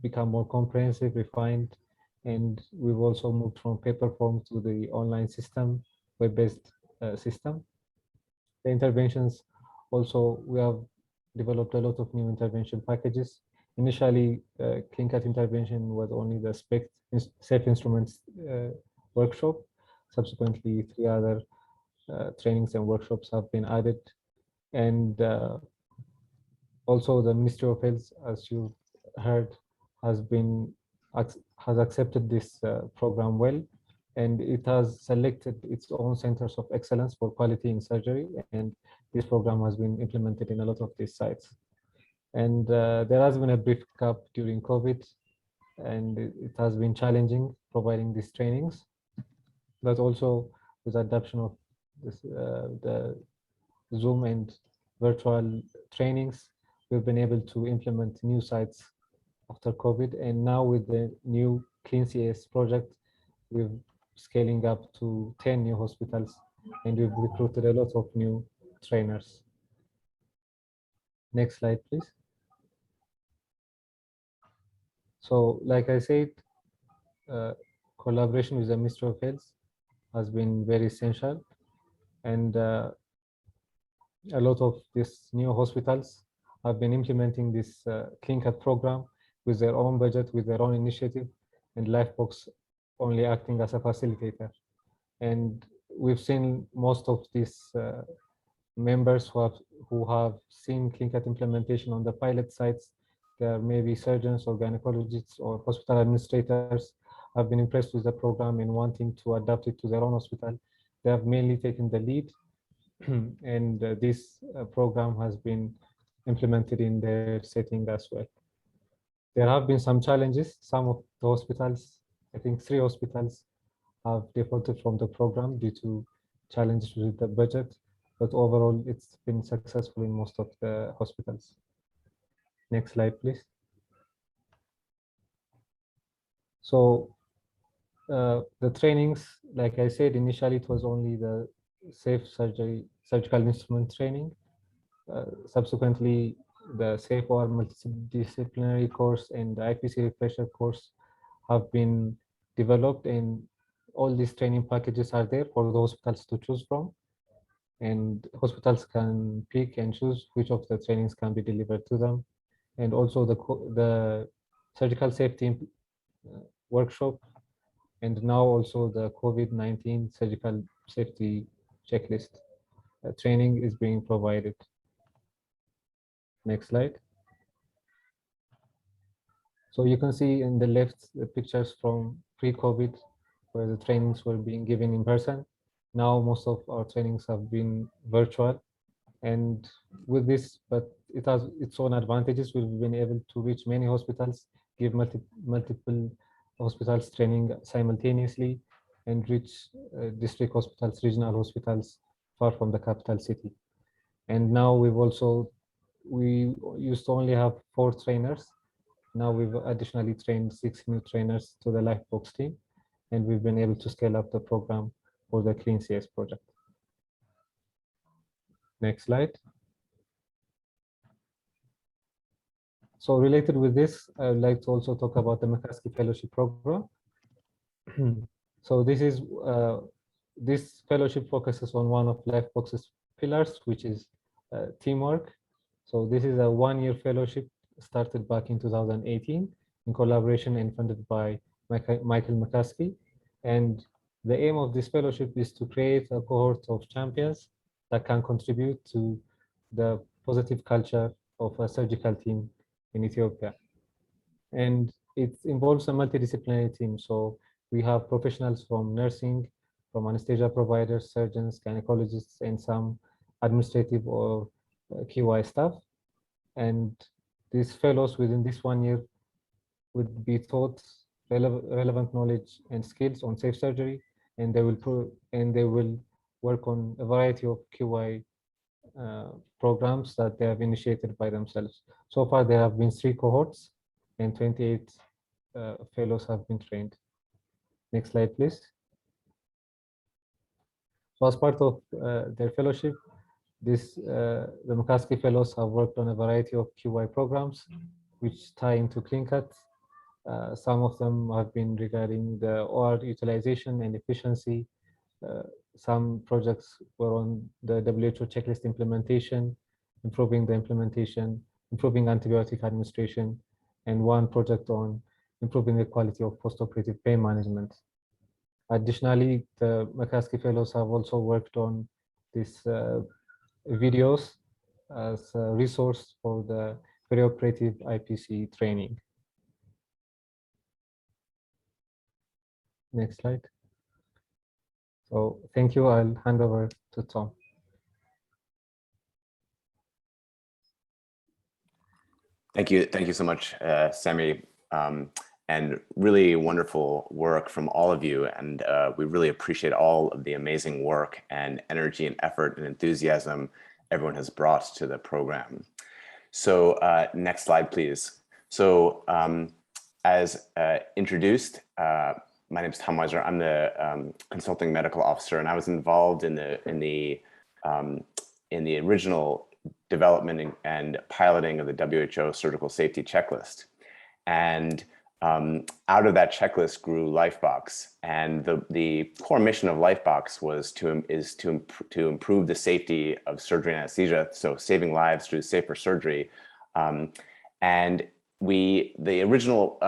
become more comprehensive, refined, and we've also moved from paper form to the online system, web-based system. The interventions also, we have developed a lot of new intervention packages. Initially, CleanCut intervention was only the safe instruments workshop. Subsequently, 3 other trainings and workshops have been added. And also the Ministry of Health, as you heard, has accepted this program well, and it has selected its own centers of excellence for quality in surgery, and this program has been implemented in a lot of these sites. And there has been a brief gap during COVID, and it has been challenging providing these trainings, but also with adoption of this, the Zoom and virtual trainings, we've been able to implement new sites after COVID. And now with the new CleanCS project, we're scaling up to 10 new hospitals, and we've recruited a lot of new trainers. Next slide, please. So like I said, collaboration with the Ministry of Health has been very essential, and a lot of these new hospitals have been implementing this CleanCut program with their own budget, with their own initiative, and Lifebox only acting as a facilitator. And we've seen most of these members who have seen CleanCut implementation on the pilot sites. There may be surgeons or gynecologists or hospital administrators have been impressed with the program and wanting to adapt it to their own hospital. They have mainly taken the lead, and this program has been implemented in their setting as well. There have been some challenges. Some of the hospitals, I think 3 hospitals, have defaulted from the program due to challenges with the budget, but overall it's been successful in most of the hospitals. Next slide, please. So the trainings, like I said, initially it was only the safe surgical instrument training. Subsequently, the safe or multidisciplinary course and the IPC refresher course have been developed, and all these training packages are there for the hospitals to choose from, and hospitals can pick and choose which of the trainings can be delivered to them. And also the surgical safety workshop, and now also the COVID-19 surgical safety checklist. training is being provided. Next slide. So you can see in the left the pictures from pre-COVID, where the trainings were being given in person. Now most of our trainings have been virtual, and with this, but it has its own advantages. We've been able to reach many hospitals, give multiple hospitals training simultaneously, and reach district hospitals, regional hospitals far from the capital city. And now we used to only have 4 trainers. Now we've additionally trained 6 new trainers to the Lifebox team, and we've been able to scale up the program for the Clean CS project. Next slide. So related with this, I would like to also talk about the Mccaskill Fellowship Program. So this fellowship focuses on one of Lifebox's pillars, which is teamwork. So this is a 1-year fellowship started back in 2018 in collaboration and funded by Michael Mccaskill. And the aim of this fellowship is to create a cohort of champions that can contribute to the positive culture of a surgical team in Ethiopia. And it involves a multidisciplinary team. So we have professionals from nursing, from anesthesia providers, surgeons, gynecologists, and some administrative or QI staff. And these fellows within this 1 year would be taught relevant knowledge and skills on safe surgery, and they will work on a variety of QI programs that they have initiated by themselves. So far, there have been 3 cohorts, and 28 fellows have been trained. Next slide, please. So as part of their fellowship, the Mccaskill Fellows have worked on a variety of QI programs which tie into CleanCut. Some of them have been regarding the OR utilization and efficiency. Some projects were on the WHO checklist implementation, improving the implementation, improving antibiotic administration, and one project on improving the quality of postoperative pain management. Additionally, the Mccaskill Fellows have also worked on these videos as a resource for the perioperative IPC training. Next slide. So thank you. I'll hand over to Tom. Thank you so much, Sami, and really wonderful work from all of you. And we really appreciate all of the amazing work and energy and effort and enthusiasm everyone has brought to the program. So next slide, please. So as introduced, my name is Tom Weiser. I'm the consulting medical officer, and I was involved in the original development and piloting of the WHO surgical safety checklist. And out of that checklist grew Lifebox, and the core mission of Lifebox was to improve the safety of surgery and anesthesia, so saving lives through safer surgery. And the original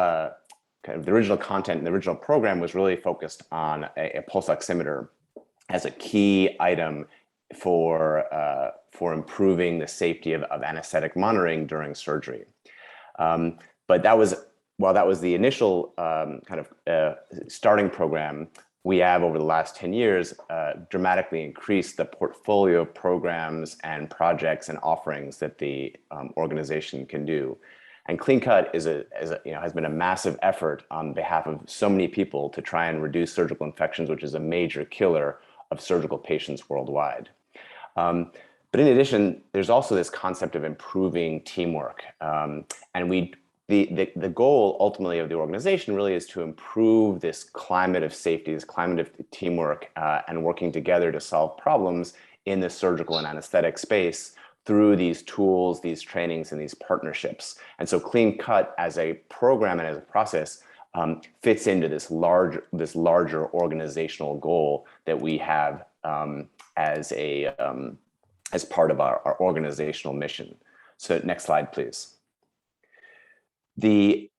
content and the original program was really focused on a pulse oximeter as a key item for improving the safety of anesthetic monitoring during surgery. But while that was the initial starting program, we have over the last 10 years dramatically increased the portfolio of programs and projects and offerings that the organization can do. And CleanCut has been a massive effort on behalf of so many people to try and reduce surgical infections, which is a major killer of surgical patients worldwide. But in addition, there's also this concept of improving teamwork. And the goal ultimately of the organization really is to improve this climate of safety, this climate of teamwork, and working together to solve problems in the surgical and anesthetic space through these tools, these trainings, and these partnerships. And so CleanCut as a program and as a process fits into this larger organizational goal that we have as part of our organizational mission. So next slide, please.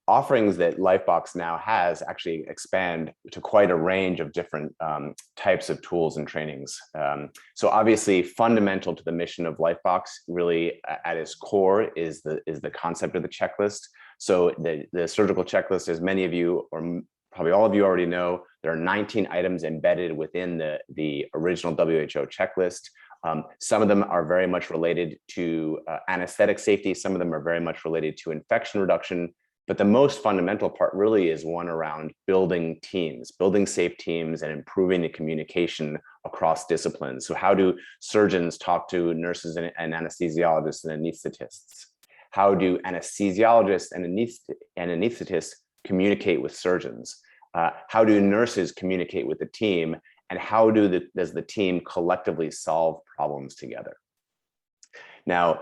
offerings that Lifebox now has actually expand to quite a range of different types of tools and trainings. So obviously fundamental to the mission of Lifebox, really at its core, is the concept of the checklist. So the surgical checklist, as many of you, or probably all of you already know, there are 19 items embedded within the original WHO checklist. Some of them are very much related to anesthetic safety. Some of them are very much related to infection reduction. But the most fundamental part really is one around building teams, building safe teams, and improving the communication across disciplines. So how do surgeons talk to nurses and anesthesiologists and anesthetists? How do anesthesiologists and anesthetists communicate with surgeons? How do nurses communicate with the team? And how does the team collectively solve problems together? Now,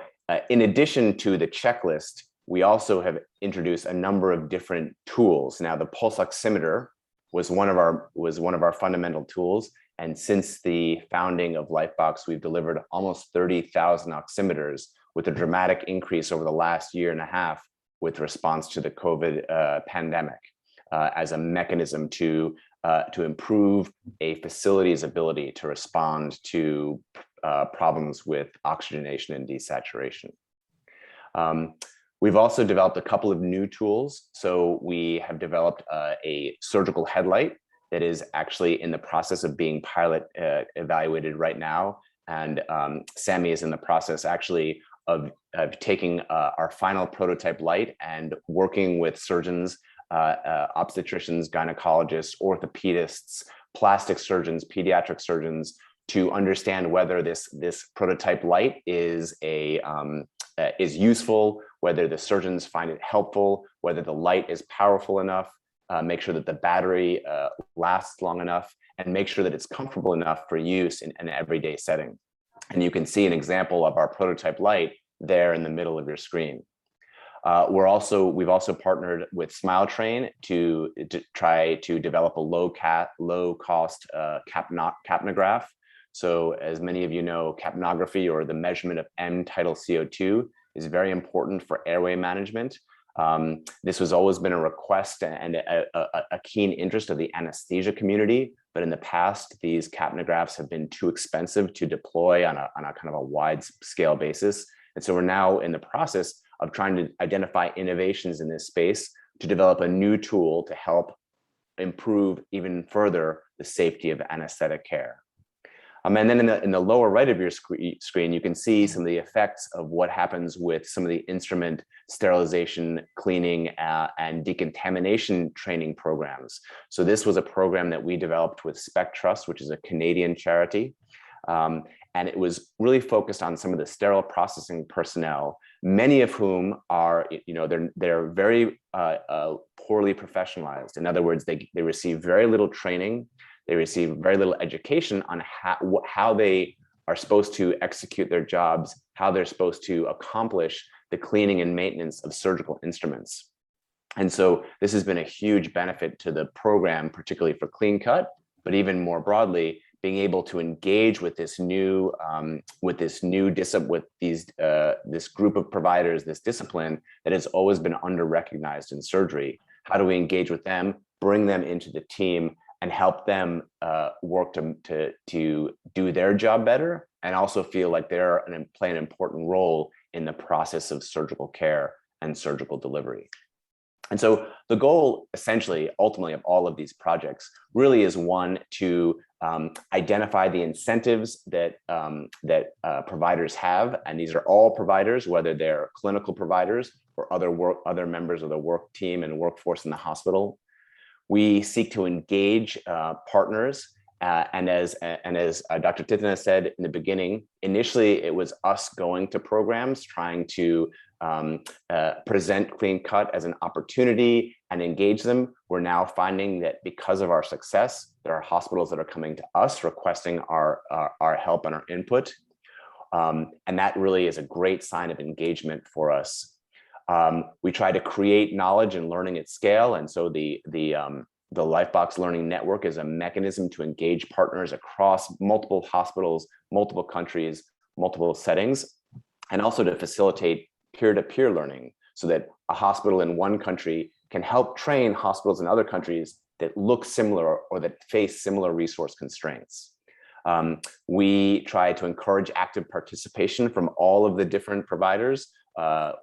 in addition to the checklist, we also have introduced a number of different tools. Now, the pulse oximeter was one of our fundamental tools. And since the founding of Lifebox, we've delivered almost 30,000 oximeters, with a dramatic increase over the last year and a half with response to the COVID pandemic, as a mechanism to improve a facility's ability to respond to problems with oxygenation and desaturation. We've also developed a couple of new tools. So we have developed a surgical headlight that is actually in the process of being pilot evaluated right now. And Sammy is in the process actually of taking our final prototype light and working with surgeons, obstetricians, gynecologists, orthopedists, plastic surgeons, pediatric surgeons, to understand whether this prototype light is useful, whether the surgeons find it helpful, whether the light is powerful enough, make sure that the battery lasts long enough, and make sure that it's comfortable enough for use in an everyday setting. And you can see an example of our prototype light there in the middle of your screen. We've also partnered with SmileTrain to try to develop a low cost capnograph. So as many of you know, capnography, or the measurement of M-tidal CO2, is very important for airway management. This has always been a request and a keen interest of the anesthesia community, but in the past, these capnographs have been too expensive to deploy on a kind of a wide scale basis. And so we're now in the process of trying to identify innovations in this space to develop a new tool to help improve even further the safety of anesthetic care. And then in the lower right of your screen, you can see some of the effects of what happens with some of the instrument sterilization, cleaning, and decontamination training programs. So this was a program that we developed with SpecTrust, which is a Canadian charity. And it was really focused on some of the sterile processing personnel, many of whom are, they're very poorly professionalized. In other words, they receive very little training. They receive very little education on how they are supposed to execute their jobs, how they're supposed to accomplish the cleaning and maintenance of surgical instruments. And so this has been a huge benefit to the program, particularly for Clean Cut, but even more broadly, being able to engage with this new discipline, with this group of providers, this discipline that has always been under-recognized in surgery. How do we engage with them, bring them into the team, and help them work to do their job better, and also feel like they're play an important role in the process of surgical care and surgical delivery. And so the goal, essentially, ultimately, of all of these projects really is, one, to identify the incentives that providers have, and these are all providers, whether they're clinical providers or other members of the work team and workforce in the hospital. We seek to engage partners, and as Dr. Titana said in the beginning, initially it was us going to programs, trying to present Clean Cut as an opportunity and engage them. We're now finding that because of our success, there are hospitals that are coming to us requesting our help and our input, and that really is a great sign of engagement for us. We try to create knowledge and learning at scale, and so the Lifebox Learning Network is a mechanism to engage partners across multiple hospitals, multiple countries, multiple settings, and also to facilitate peer-to-peer learning, so that a hospital in one country can help train hospitals in other countries that look similar or that face similar resource constraints. We try to encourage active participation from all of the different providers,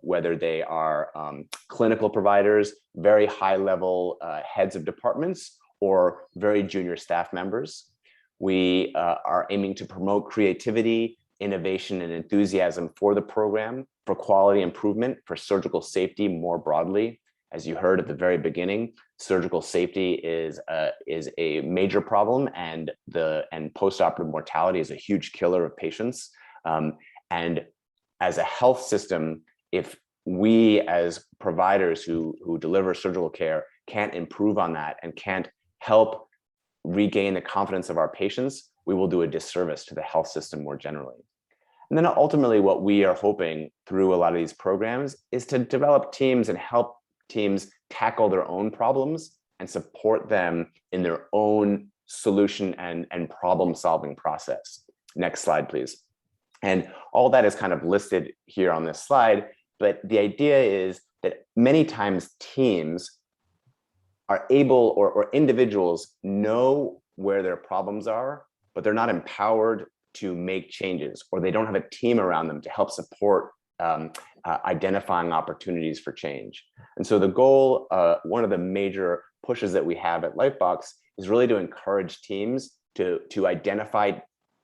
whether they are clinical providers, very high level heads of departments, or very junior staff members. We are aiming to promote creativity, innovation, and enthusiasm for the program, for quality improvement, for surgical safety more broadly. As you heard at the very beginning, surgical safety is a major problem, and postoperative mortality is a huge killer of patients. And as a health system, if we as providers who deliver surgical care can't improve on that and can't help regain the confidence of our patients, we will do a disservice to the health system more generally. And then ultimately what we are hoping through a lot of these programs is to develop teams and help teams tackle their own problems and support them in their own solution and problem solving process. Next slide, please. And all that is kind of listed here on this slide, but the idea is that many times teams are able, or individuals know where their problems are, but they're not empowered to make changes, or they don't have a team around them to help support identifying opportunities for change. And so the goal, one of the major pushes that we have at Lifebox is really to encourage teams to identify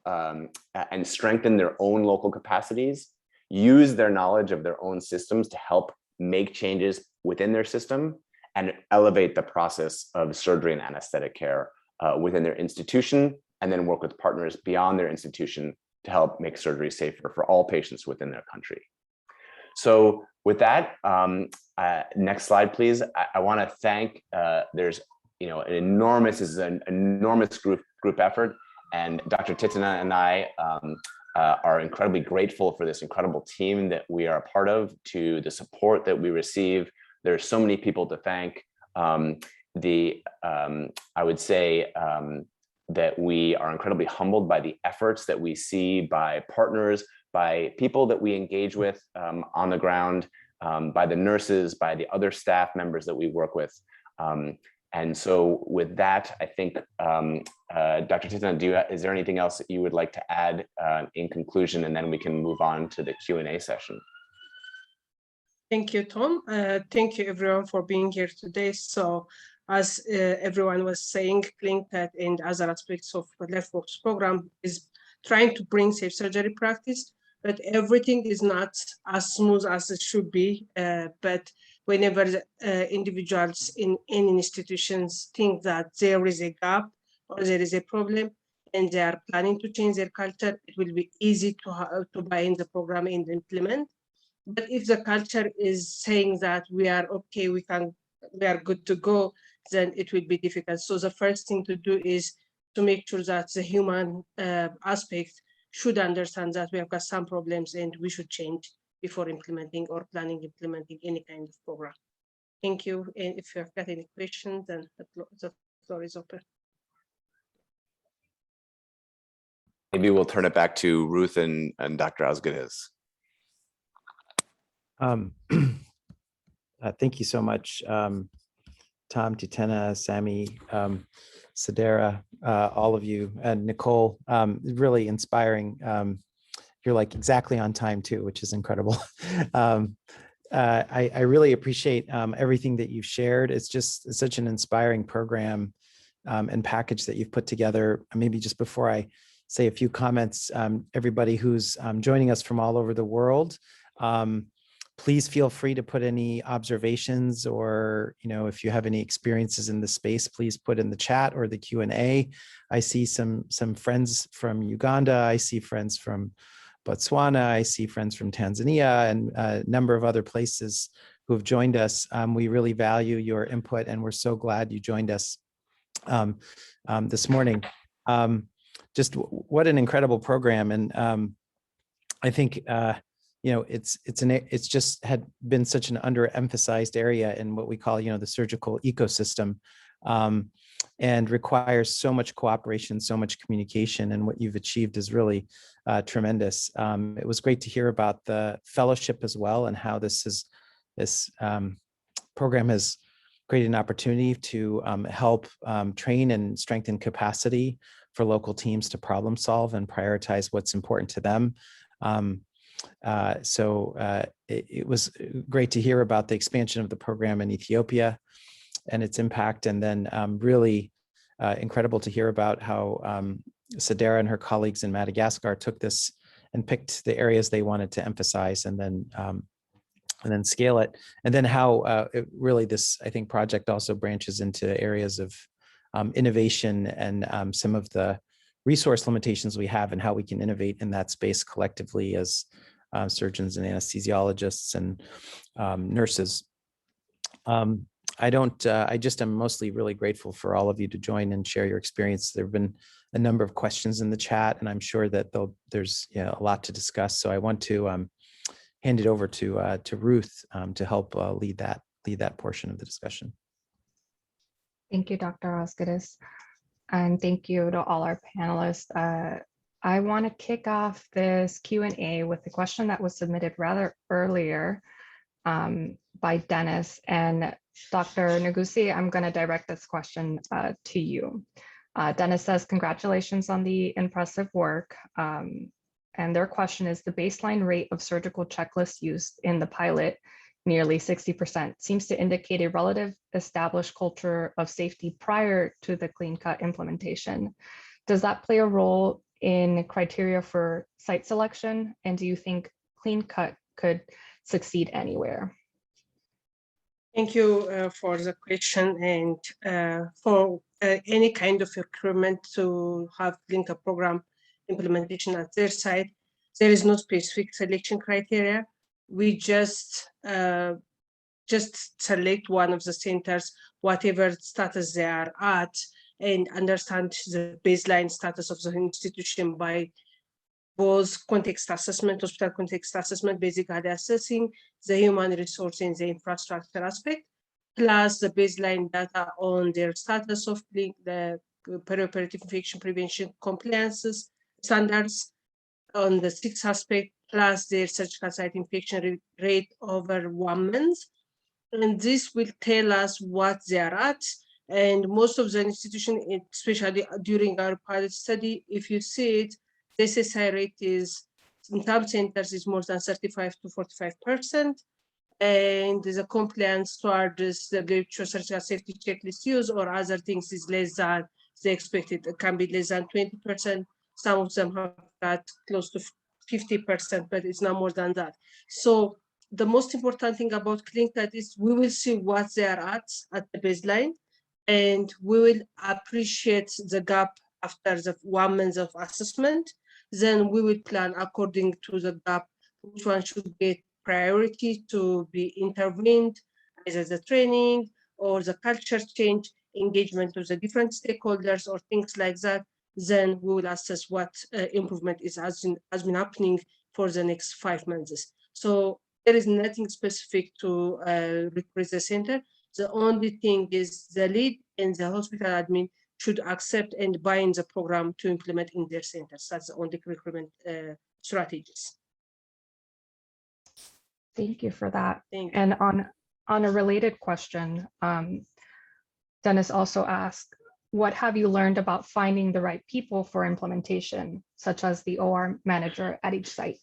and strengthen their own local capacities, use their knowledge of their own systems to help make changes within their system, and elevate the process of surgery and anesthetic care within their institution, and then work with partners beyond their institution to help make surgery safer for all patients within their country. So with that, next slide, please. I want to thank, there's this is an enormous group effort, and Dr. Titana and I are incredibly grateful for this incredible team that we are a part of, to the support that we receive. There's so many people to thank. I would say that we are incredibly humbled by the efforts that we see by partners, by people that we engage with on the ground, by the nurses, by the other staff members that we work with. And so with that, I think, Dr. Titana, is there anything else that you would like to add in conclusion, and then we can move on to the Q&A session? Thank you, Tom. Thank you, everyone, for being here today. So, as everyone was saying, CleanCut and other aspects of the Lifebox program is trying to bring safe surgery practice, but everything is not as smooth as it should be. But whenever individuals in any institutions think that there is a gap or there is a problem, and they are planning to change their culture, it will be easy to buy in the program and implement. But if the culture is saying that we are okay, we are good to go, then it will be difficult. So the first thing to do is to make sure that the human aspect should understand that we have got some problems and we should change before implementing or planning implementing any kind of program. Thank you. And if you have got any questions, then the floor is open. Maybe we'll turn it back to Ruth and Dr. Osgoodiz. Thank you so much, Tom, Titana, Sami, Sedera, all of you, and Nicole. Really inspiring. You're like exactly on time too, which is incredible. I really appreciate everything that you've shared. It's just such an inspiring program and package that you've put together. Maybe just before I say a few comments, everybody who's joining us from all over the world, please feel free to put any observations, or if you have any experiences in the space, please put in the chat or the Q&A. I see some friends from Uganda. I see friends from Botswana. I see friends from Tanzania and a number of other places who have joined us. We really value your input, and we're so glad you joined us this morning. Just what an incredible program, and I think it's just had been such an underemphasized area in what we call the surgical ecosystem, and requires so much cooperation, so much communication, and what you've achieved is really tremendous. It was great to hear about the fellowship as well, and how this program has created an opportunity to help train and strengthen capacity for local teams to problem solve and prioritize what's important to them. It was great to hear about the expansion of the program in Ethiopia and its impact, and then really incredible to hear about how Sedera and her colleagues in Madagascar took this and picked the areas they wanted to emphasize, and then scale it, and then how really this, I think, project also branches into areas of innovation and some of the resource limitations we have and how we can innovate in that space collectively as surgeons and anesthesiologists and nurses. I just am mostly really grateful for all of you to join and share your experience. There have been a number of questions in the chat, and I'm sure that there's a lot to discuss. So I want to hand it over to Ruth to help lead that portion of the discussion. Thank you, Dr. Osgoodis. And thank you to all our panelists. I want to kick off this Q&A with a question that was submitted rather earlier by Dennis. And Dr. Neguse, I'm going to direct this question to you. Dennis says, congratulations on the impressive work. And their question is, the baseline rate of surgical checklists used in the pilot, nearly 60%, seems to indicate a relative established culture of safety prior to the clean cut implementation. Does that play a role in criteria for site selection? And do you think clean cut could succeed anywhere? Thank you for the question. And for any kind of recruitment to have clean cut program implementation at their site, there is no specific selection criteria. We just select one of the centers, whatever status they are at, and understand the baseline status of the institution by both context assessment, hospital context assessment, basically assessing the human resource and the infrastructure aspect, plus the baseline data on their status of the perioperative infection prevention compliances standards on the 6th aspect, plus their surgical site infection rate over 1 month. And this will tell us what they are at. And most of the institutions, especially during our pilot study, if you see it, the SSI rate is, in some centers, is more than 35 to 45%. And the compliance towards the WHO surgical safety checklist use or other things is less than the expected. It can be less than 20%. Some of them have got close to 50%, but it's not more than that. So the most important thing about clean cut is we will see what they are at the baseline, and we will appreciate the gap after the 1 month of assessment. Then we will plan according to the gap, which one should get priority to be intervened, either the training or the culture change, engagement of the different stakeholders or things like that. Then we will assess what improvement has been happening for the next 5 months. So there is nothing specific to recruit the center. The only thing is the lead and the hospital admin should accept and buy in the program to implement in their centers. That's the only recruitment strategies. Thank you for that. Thank you. And on a related question, Dennis also asked, what have you learned about finding the right people for implementation, such as the OR manager at each site?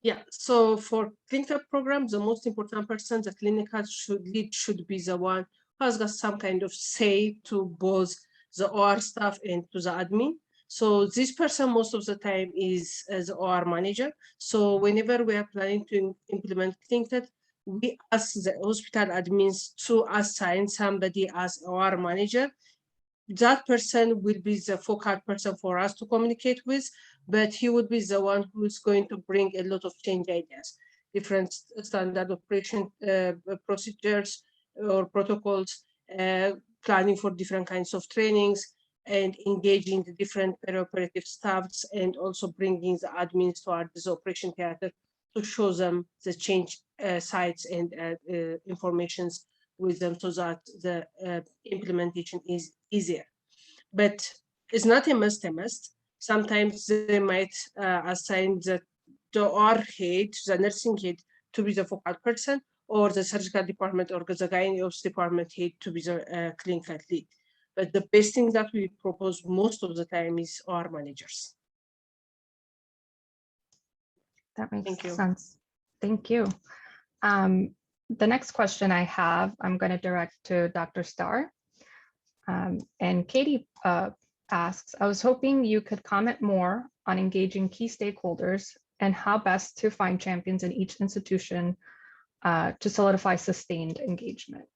Yeah, so for clinical programs, the most important person, the clinical lead should be the one who has got some kind of say to both the OR staff and to the admin. So this person most of the time is as OR manager. So whenever we are planning to implement clinical, we ask the hospital admins to assign somebody as OR manager. That person will be the focal person for us to communicate with, but he would be the one who is going to bring a lot of change ideas, different standard operation procedures or protocols, planning for different kinds of trainings, and engaging the different perioperative staffs, and also bringing the admins to the operation theater to show them the change sites and informations with them so that the implementation is easier. But it's not a must. Sometimes they might assign the OR head, the nursing head, to be the focal person, or the surgical department or the gynae department head to be the clinical lead. But the best thing that we propose most of the time is our managers. That makes Thank you. sense. Thank you. The next question I have, I'm going to direct to Dr. Starr. And Katie asks, I was hoping you could comment more on engaging key stakeholders and how best to find champions in each institution to solidify sustained engagement.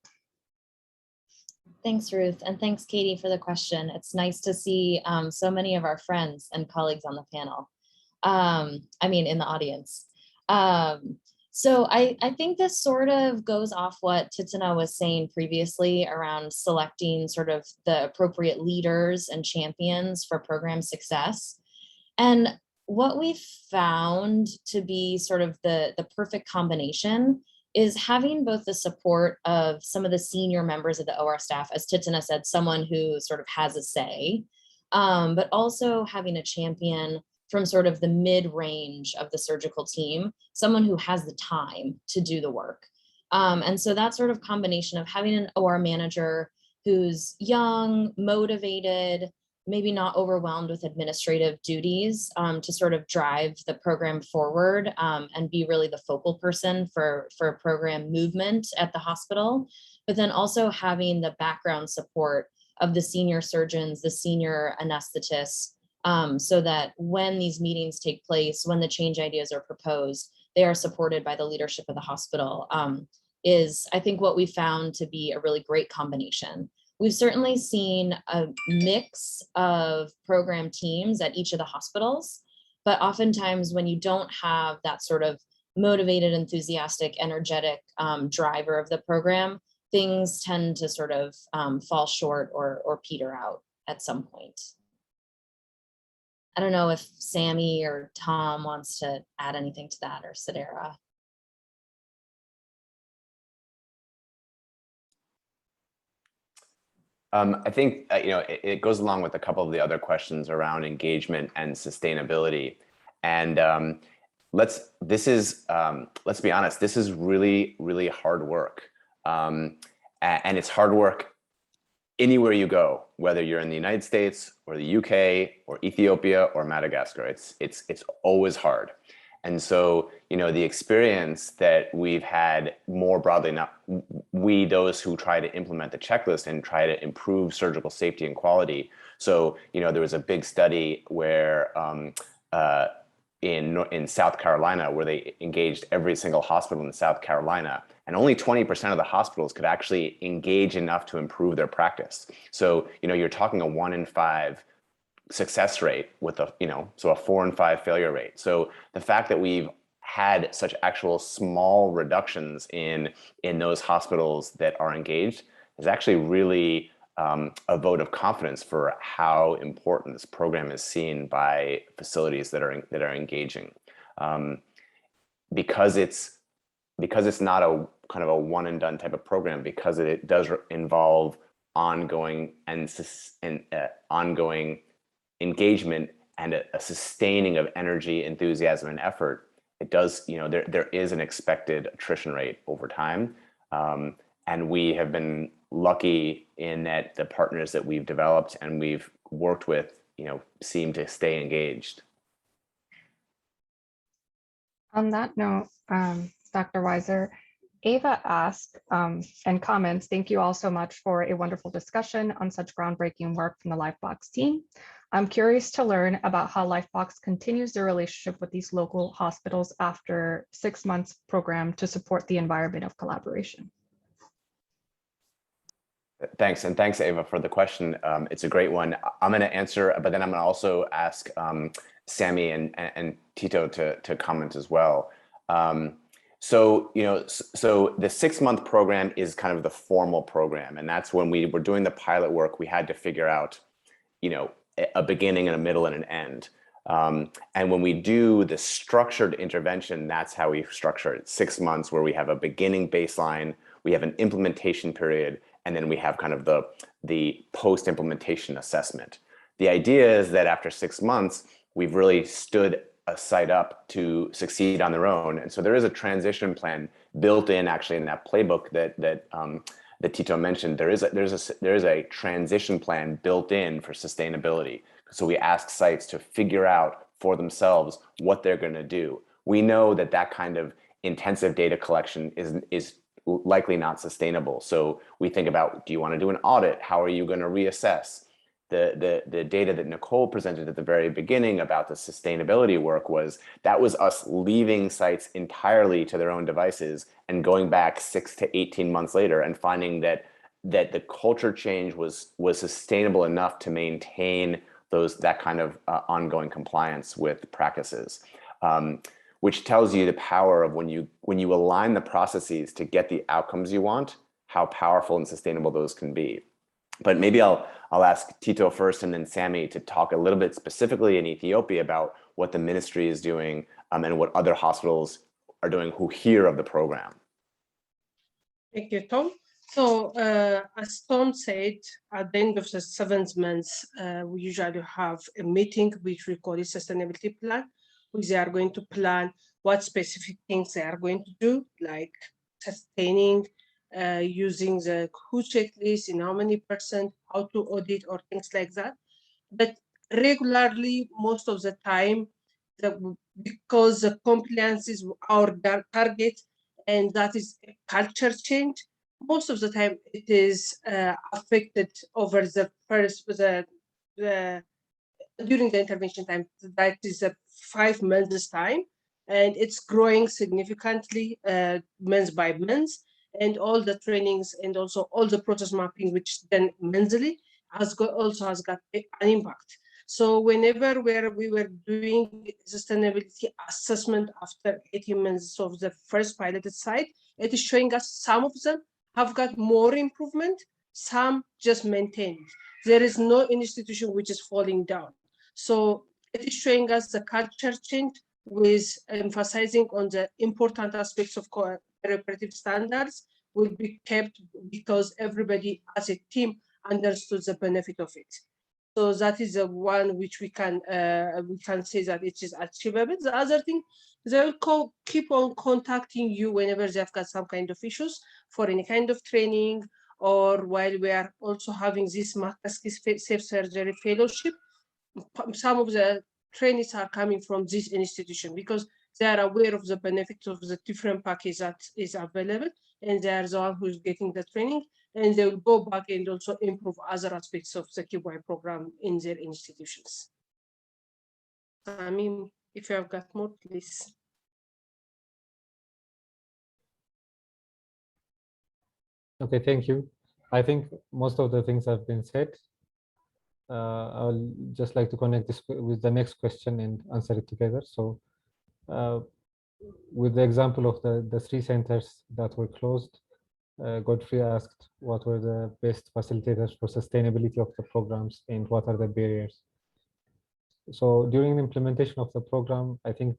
Thanks, Ruth, and thanks, Katie, for the question. It's nice to see so many of our friends and colleagues on the panel. I mean, in the audience. So I think this sort of goes off what Titina was saying previously around selecting sort of the appropriate leaders and champions for program success. And what we found to be sort of the perfect combination is having both the support of some of the senior members of the OR staff, as Titina said, someone who sort of has a say, but also having a champion from sort of the mid-range of the surgical team, someone who has the time to do the work. And so that sort of combination of having an OR manager who's young, motivated, maybe not overwhelmed with administrative duties to sort of drive the program forward and be really the focal person for program movement at the hospital, but then also having the background support of the senior surgeons, the senior anesthetists, so that when these meetings take place, when the change ideas are proposed, they are supported by the leadership of the hospital, is I think what we found to be a really great combination. We've certainly seen a mix of program teams at each of the hospitals, but oftentimes when you don't have that sort of motivated, enthusiastic, energetic driver of the program, things tend to sort of fall short or peter out at some point. I don't know if Sammy or Tom wants to add anything to that, or Sedera. I think it goes along with a couple of the other questions around engagement and sustainability. And let's be honest, this is really, really hard work. And it's hard work anywhere you go, whether you're in the United States or the UK or Ethiopia or Madagascar. It's always hard. And so, the experience that we've had more broadly, not we, those who try to implement the checklist and try to improve surgical safety and quality. So, there was a big study where in South Carolina, where they engaged every single hospital in South Carolina, and only 20% of the hospitals could actually engage enough to improve their practice. So, you're talking a 1 in 5 success rate with so a 4 in 5 failure rate. So the fact that we've had such actual small reductions in those hospitals that are engaged is actually really a vote of confidence for how important this program is seen by facilities that are engaging. Because it's not a kind of a one and done type of program, because it does involve ongoing ongoing engagement and a sustaining of energy, enthusiasm, and effort. It does, there is an expected attrition rate over time. And we have been lucky in that the partners that we've developed and we've worked with, seem to stay engaged. On that note, Dr. Weiser, Ava asked and comments, thank you all so much for a wonderful discussion on such groundbreaking work from the Lifebox team. I'm curious to learn about how Lifebox continues the relationship with these local hospitals after 6 months program to support the environment of collaboration. Thanks, and thanks, Ava, for the question. It's a great one. I'm going to answer, but then I'm going to also ask Sammy and Tito to comment as well. So the 6 month program is kind of the formal program, and that's when we were doing the pilot work. We had to figure out, a beginning and a middle and an end. And when we do the structured intervention, that's how we structure it. 6 months where we have a beginning baseline, we have an implementation period, and then we have kind of the post-implementation assessment. The idea is that after 6 months, we've really stood a site up to succeed on their own. And so there is a transition plan built in actually in that playbook that Tito mentioned. There is a transition plan built in for sustainability. So we ask sites to figure out for themselves what they're going to do. We know that kind of intensive data collection is likely not sustainable. So we think about, do you want to do an audit? How are you going to reassess? The data that Nicole presented at the very beginning about the sustainability work was us leaving sites entirely to their own devices and going back 6 to 18 months later and finding that the culture change was sustainable enough to maintain that kind of ongoing compliance with practices, which tells you the power of when you align the processes to get the outcomes you want, how powerful and sustainable those can be. But maybe I'll ask Tito first and then Sammy to talk a little bit specifically in Ethiopia about what the ministry is doing and what other hospitals are doing who hear of the program. Thank you, Tom. So as Tom said, at the end of the 7th month, we usually have a meeting which we call a sustainability plan, which they are going to plan what specific things they are going to do, like sustaining, using the WHO checklist, in how many percent, how to audit or things like that. But regularly, most of the time, because the compliance is our target, and that is a culture change, most of the time it is affected over the during the intervention time. That is 5 months time, and it's growing significantly month by month. And all the trainings and also all the process mapping, which then mentally has got an impact. So whenever we were doing sustainability assessment after 18 months of the first piloted site, it is showing us some of them have got more improvement, some just maintained. There is no institution which is falling down. So it is showing us the culture change with emphasizing on the important aspects of perioperative standards will be kept because everybody as a team understood the benefit of it. So that is the one which we can say that it is achievable. The other thing, they will keep on contacting you whenever they've got some kind of issues for any kind of training, or while we are also having this Mccaskill Safe Surgery Fellowship. Some of the trainees are coming from this institution because they are aware of the benefits of the different package that is available, and they are the one who is getting the training, and they will go back and also improve other aspects of the QY program in their institutions. I mean, if you have got more, please. Okay, thank you. I think most of the things have been said. I'll just like to connect this with the next question and answer it together. So with the example of the 3 centers that were closed, Godfrey asked what were the best facilitators for sustainability of the programs and what are the barriers. So during the implementation of the program, I think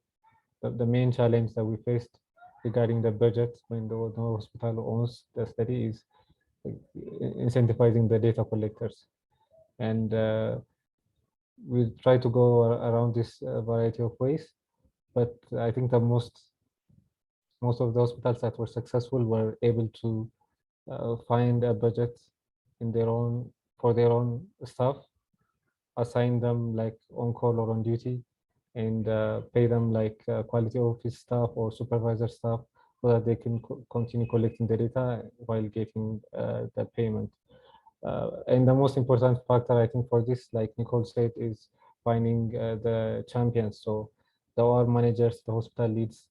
the main challenge that we faced regarding the budget when the hospital owns the study is incentivizing the data collectors. And we try to go around this variety of ways, but I think the most of the hospitals that were successful were able to find a budget for their own staff, assign them like on call or on duty, and pay them like quality office staff or supervisor staff so that they can continue collecting the data while getting the payment. And the most important factor, I think, for this, like Nicole said, is finding the champions. So the OR managers, the hospital leads,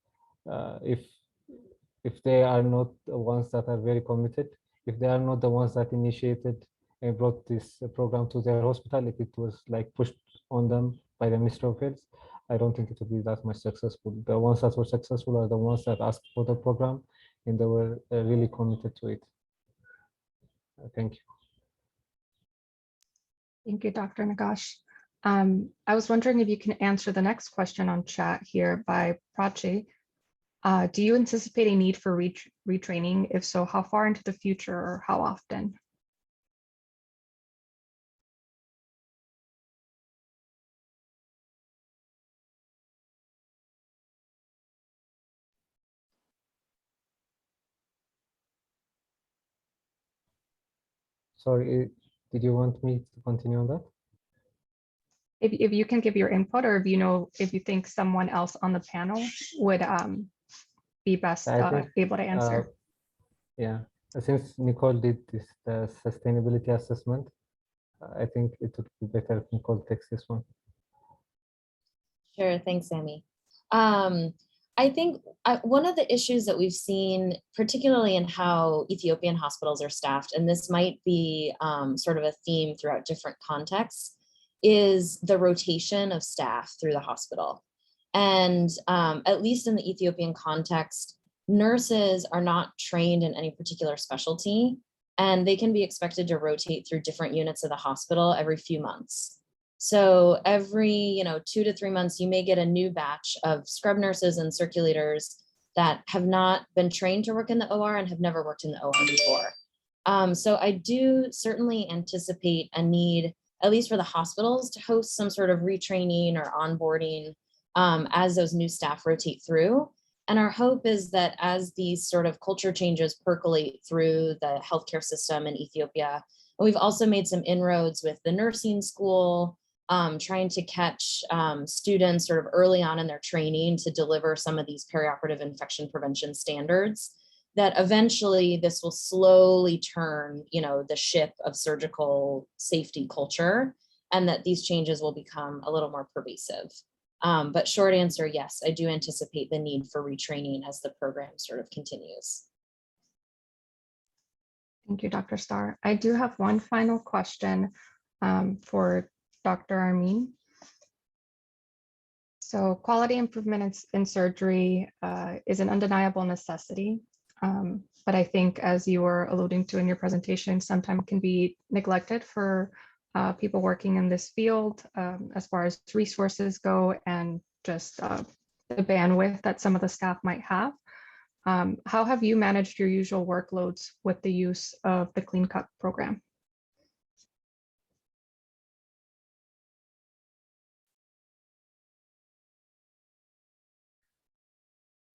if they are not the ones that are very committed, if they are not the ones that initiated and brought this program to their hospital, if it was like pushed on them by the Ministry of Health, I don't think it would be that much successful. The ones that were successful are the ones that asked for the program and they were really committed to it. Thank you. Thank you, Dr. Nagash. I was wondering if you can answer the next question on chat here by Prachi. Do you anticipate a need for retraining? If so, how far into the future or how often? Sorry, did you want me to continue on that? If you can give your input, or if you think someone else on the panel would be best I think, able to answer. Yeah, since Nicole did this sustainability assessment, I think it would be better if Nicole takes this one. Sure, thanks, Sammy. I think one of the issues that we've seen, particularly in how Ethiopian hospitals are staffed, and this might be sort of a theme throughout different contexts, is the rotation of staff through the hospital. And at least in the Ethiopian context, nurses are not trained in any particular specialty, and they can be expected to rotate through different units of the hospital every few months. So every 2 to 3 months, you may get a new batch of scrub nurses and circulators that have not been trained to work in the OR and have never worked in the OR before. So I do certainly anticipate a need, at least for the hospitals, to host some sort of retraining or onboarding as those new staff rotate through. And our hope is that as these sort of culture changes percolate through the healthcare system in Ethiopia, and we've also made some inroads with the nursing school, trying to catch students sort of early on in their training to deliver some of these perioperative infection prevention standards, that eventually this will slowly turn, the ship of surgical safety culture, and that these changes will become a little more pervasive. But short answer, yes, I do anticipate the need for retraining as the program sort of continues. Thank you, Dr. Starr. I do have one final question for Dr. Ramin. So quality improvement in surgery is an undeniable necessity, but I think, as you were alluding to in your presentation, sometimes can be neglected for people working in this field as far as resources go, and just the bandwidth that some of the staff might have. How have you managed your usual workloads with the use of the Clean Cut program?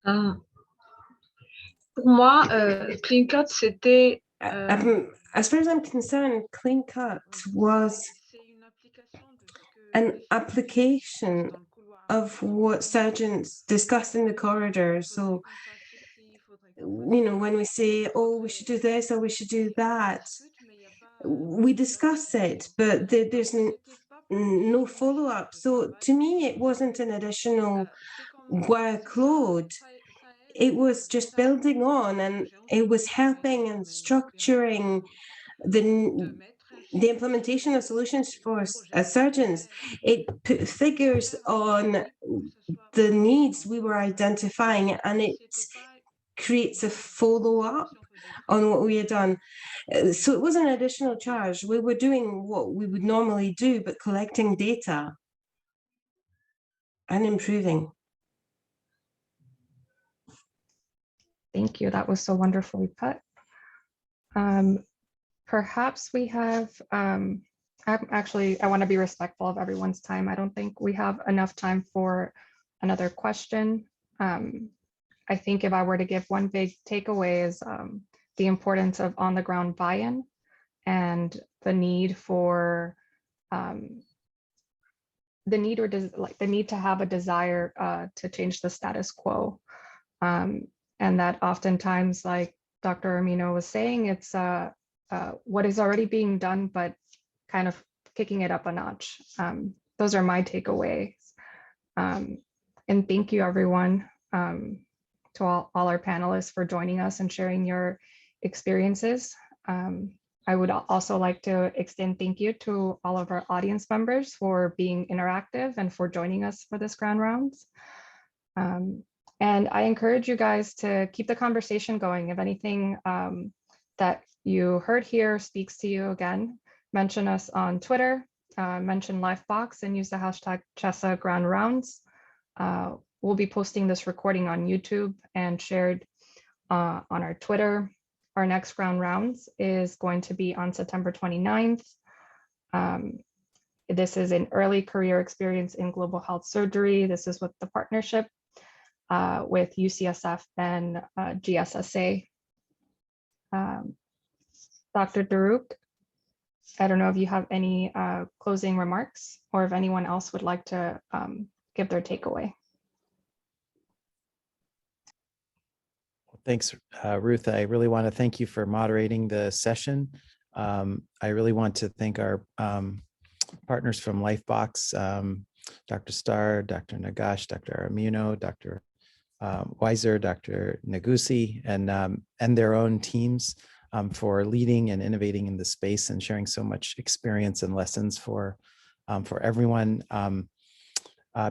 Pour moi, Clean Cut, c'était As far as I'm concerned, Clean Cut was an application of what surgeons discussed in the corridor. So, when we say, oh, we should do this or we should do that, we discuss it, but there's no follow-up. So to me, it wasn't an additional workload. It was just building on, and it was helping and structuring the implementation of solutions for surgeons. It put figures on the needs we were identifying, and it creates a follow-up on what we had done. So it was an additional charge. We were doing what we would normally do, but collecting data and improving. Thank you. That was so wonderfully put. Perhaps we have, I want to be respectful of everyone's time. I don't think we have enough time for another question. I think if I were to give one big takeaway is the importance of on-the-ground buy-in and the need for the need to have a desire to change the status quo, and that oftentimes, like Dr. Amino was saying, it's what is already being done, but kind of kicking it up a notch. Those are my takeaways, and thank you, everyone. To all our panelists for joining us and sharing your experiences. I would also like to extend thank you to all of our audience members for being interactive and for joining us for this Grand Rounds. And I encourage you guys to keep the conversation going. If anything that you heard here speaks to you, again, mention us on Twitter, mention Lifebox, and use the hashtag CHESA Grand Rounds. We'll be posting this recording on YouTube and shared on our Twitter. Our next Grand Rounds is going to be on September 29th. This is an early career experience in global health surgery. This is with the partnership with UCSF and GSSA. Dr. Darouk, I don't know if you have any closing remarks or if anyone else would like to give their takeaway. Thanks, Ruth. I really want to thank you for moderating the session. I really want to thank our partners from Lifebox, Dr. Starr, Dr. Nagash, Dr. Aramuno, Dr. Weiser, Dr. Nagusi, and their own teams for leading and innovating in the space and sharing so much experience and lessons for everyone.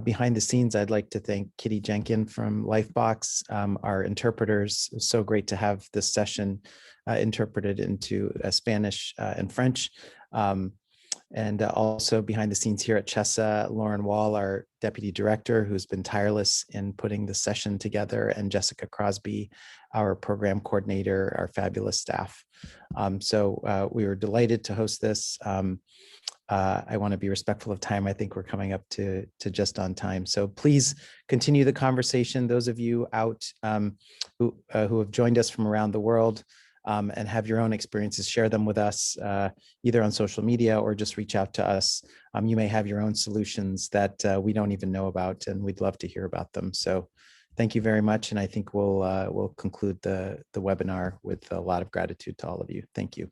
Behind the scenes, I'd like to thank Kitty Jenkin from Lifebox, our interpreters. It's so great to have this session interpreted into Spanish and French. And also behind the scenes here at CHESA, Lauren Wall, our deputy director, who's been tireless in putting the session together, and Jessica Crosby, our program coordinator, our fabulous staff. So we were delighted to host this. I want to be respectful of time. I think we're coming up to just on time. So please continue the conversation. Those of you out who have joined us from around the world and have your own experiences, share them with us either on social media or just reach out to us. You may have your own solutions that we don't even know about, and we'd love to hear about them. So thank you very much. And I think we'll conclude the webinar with a lot of gratitude to all of you. Thank you.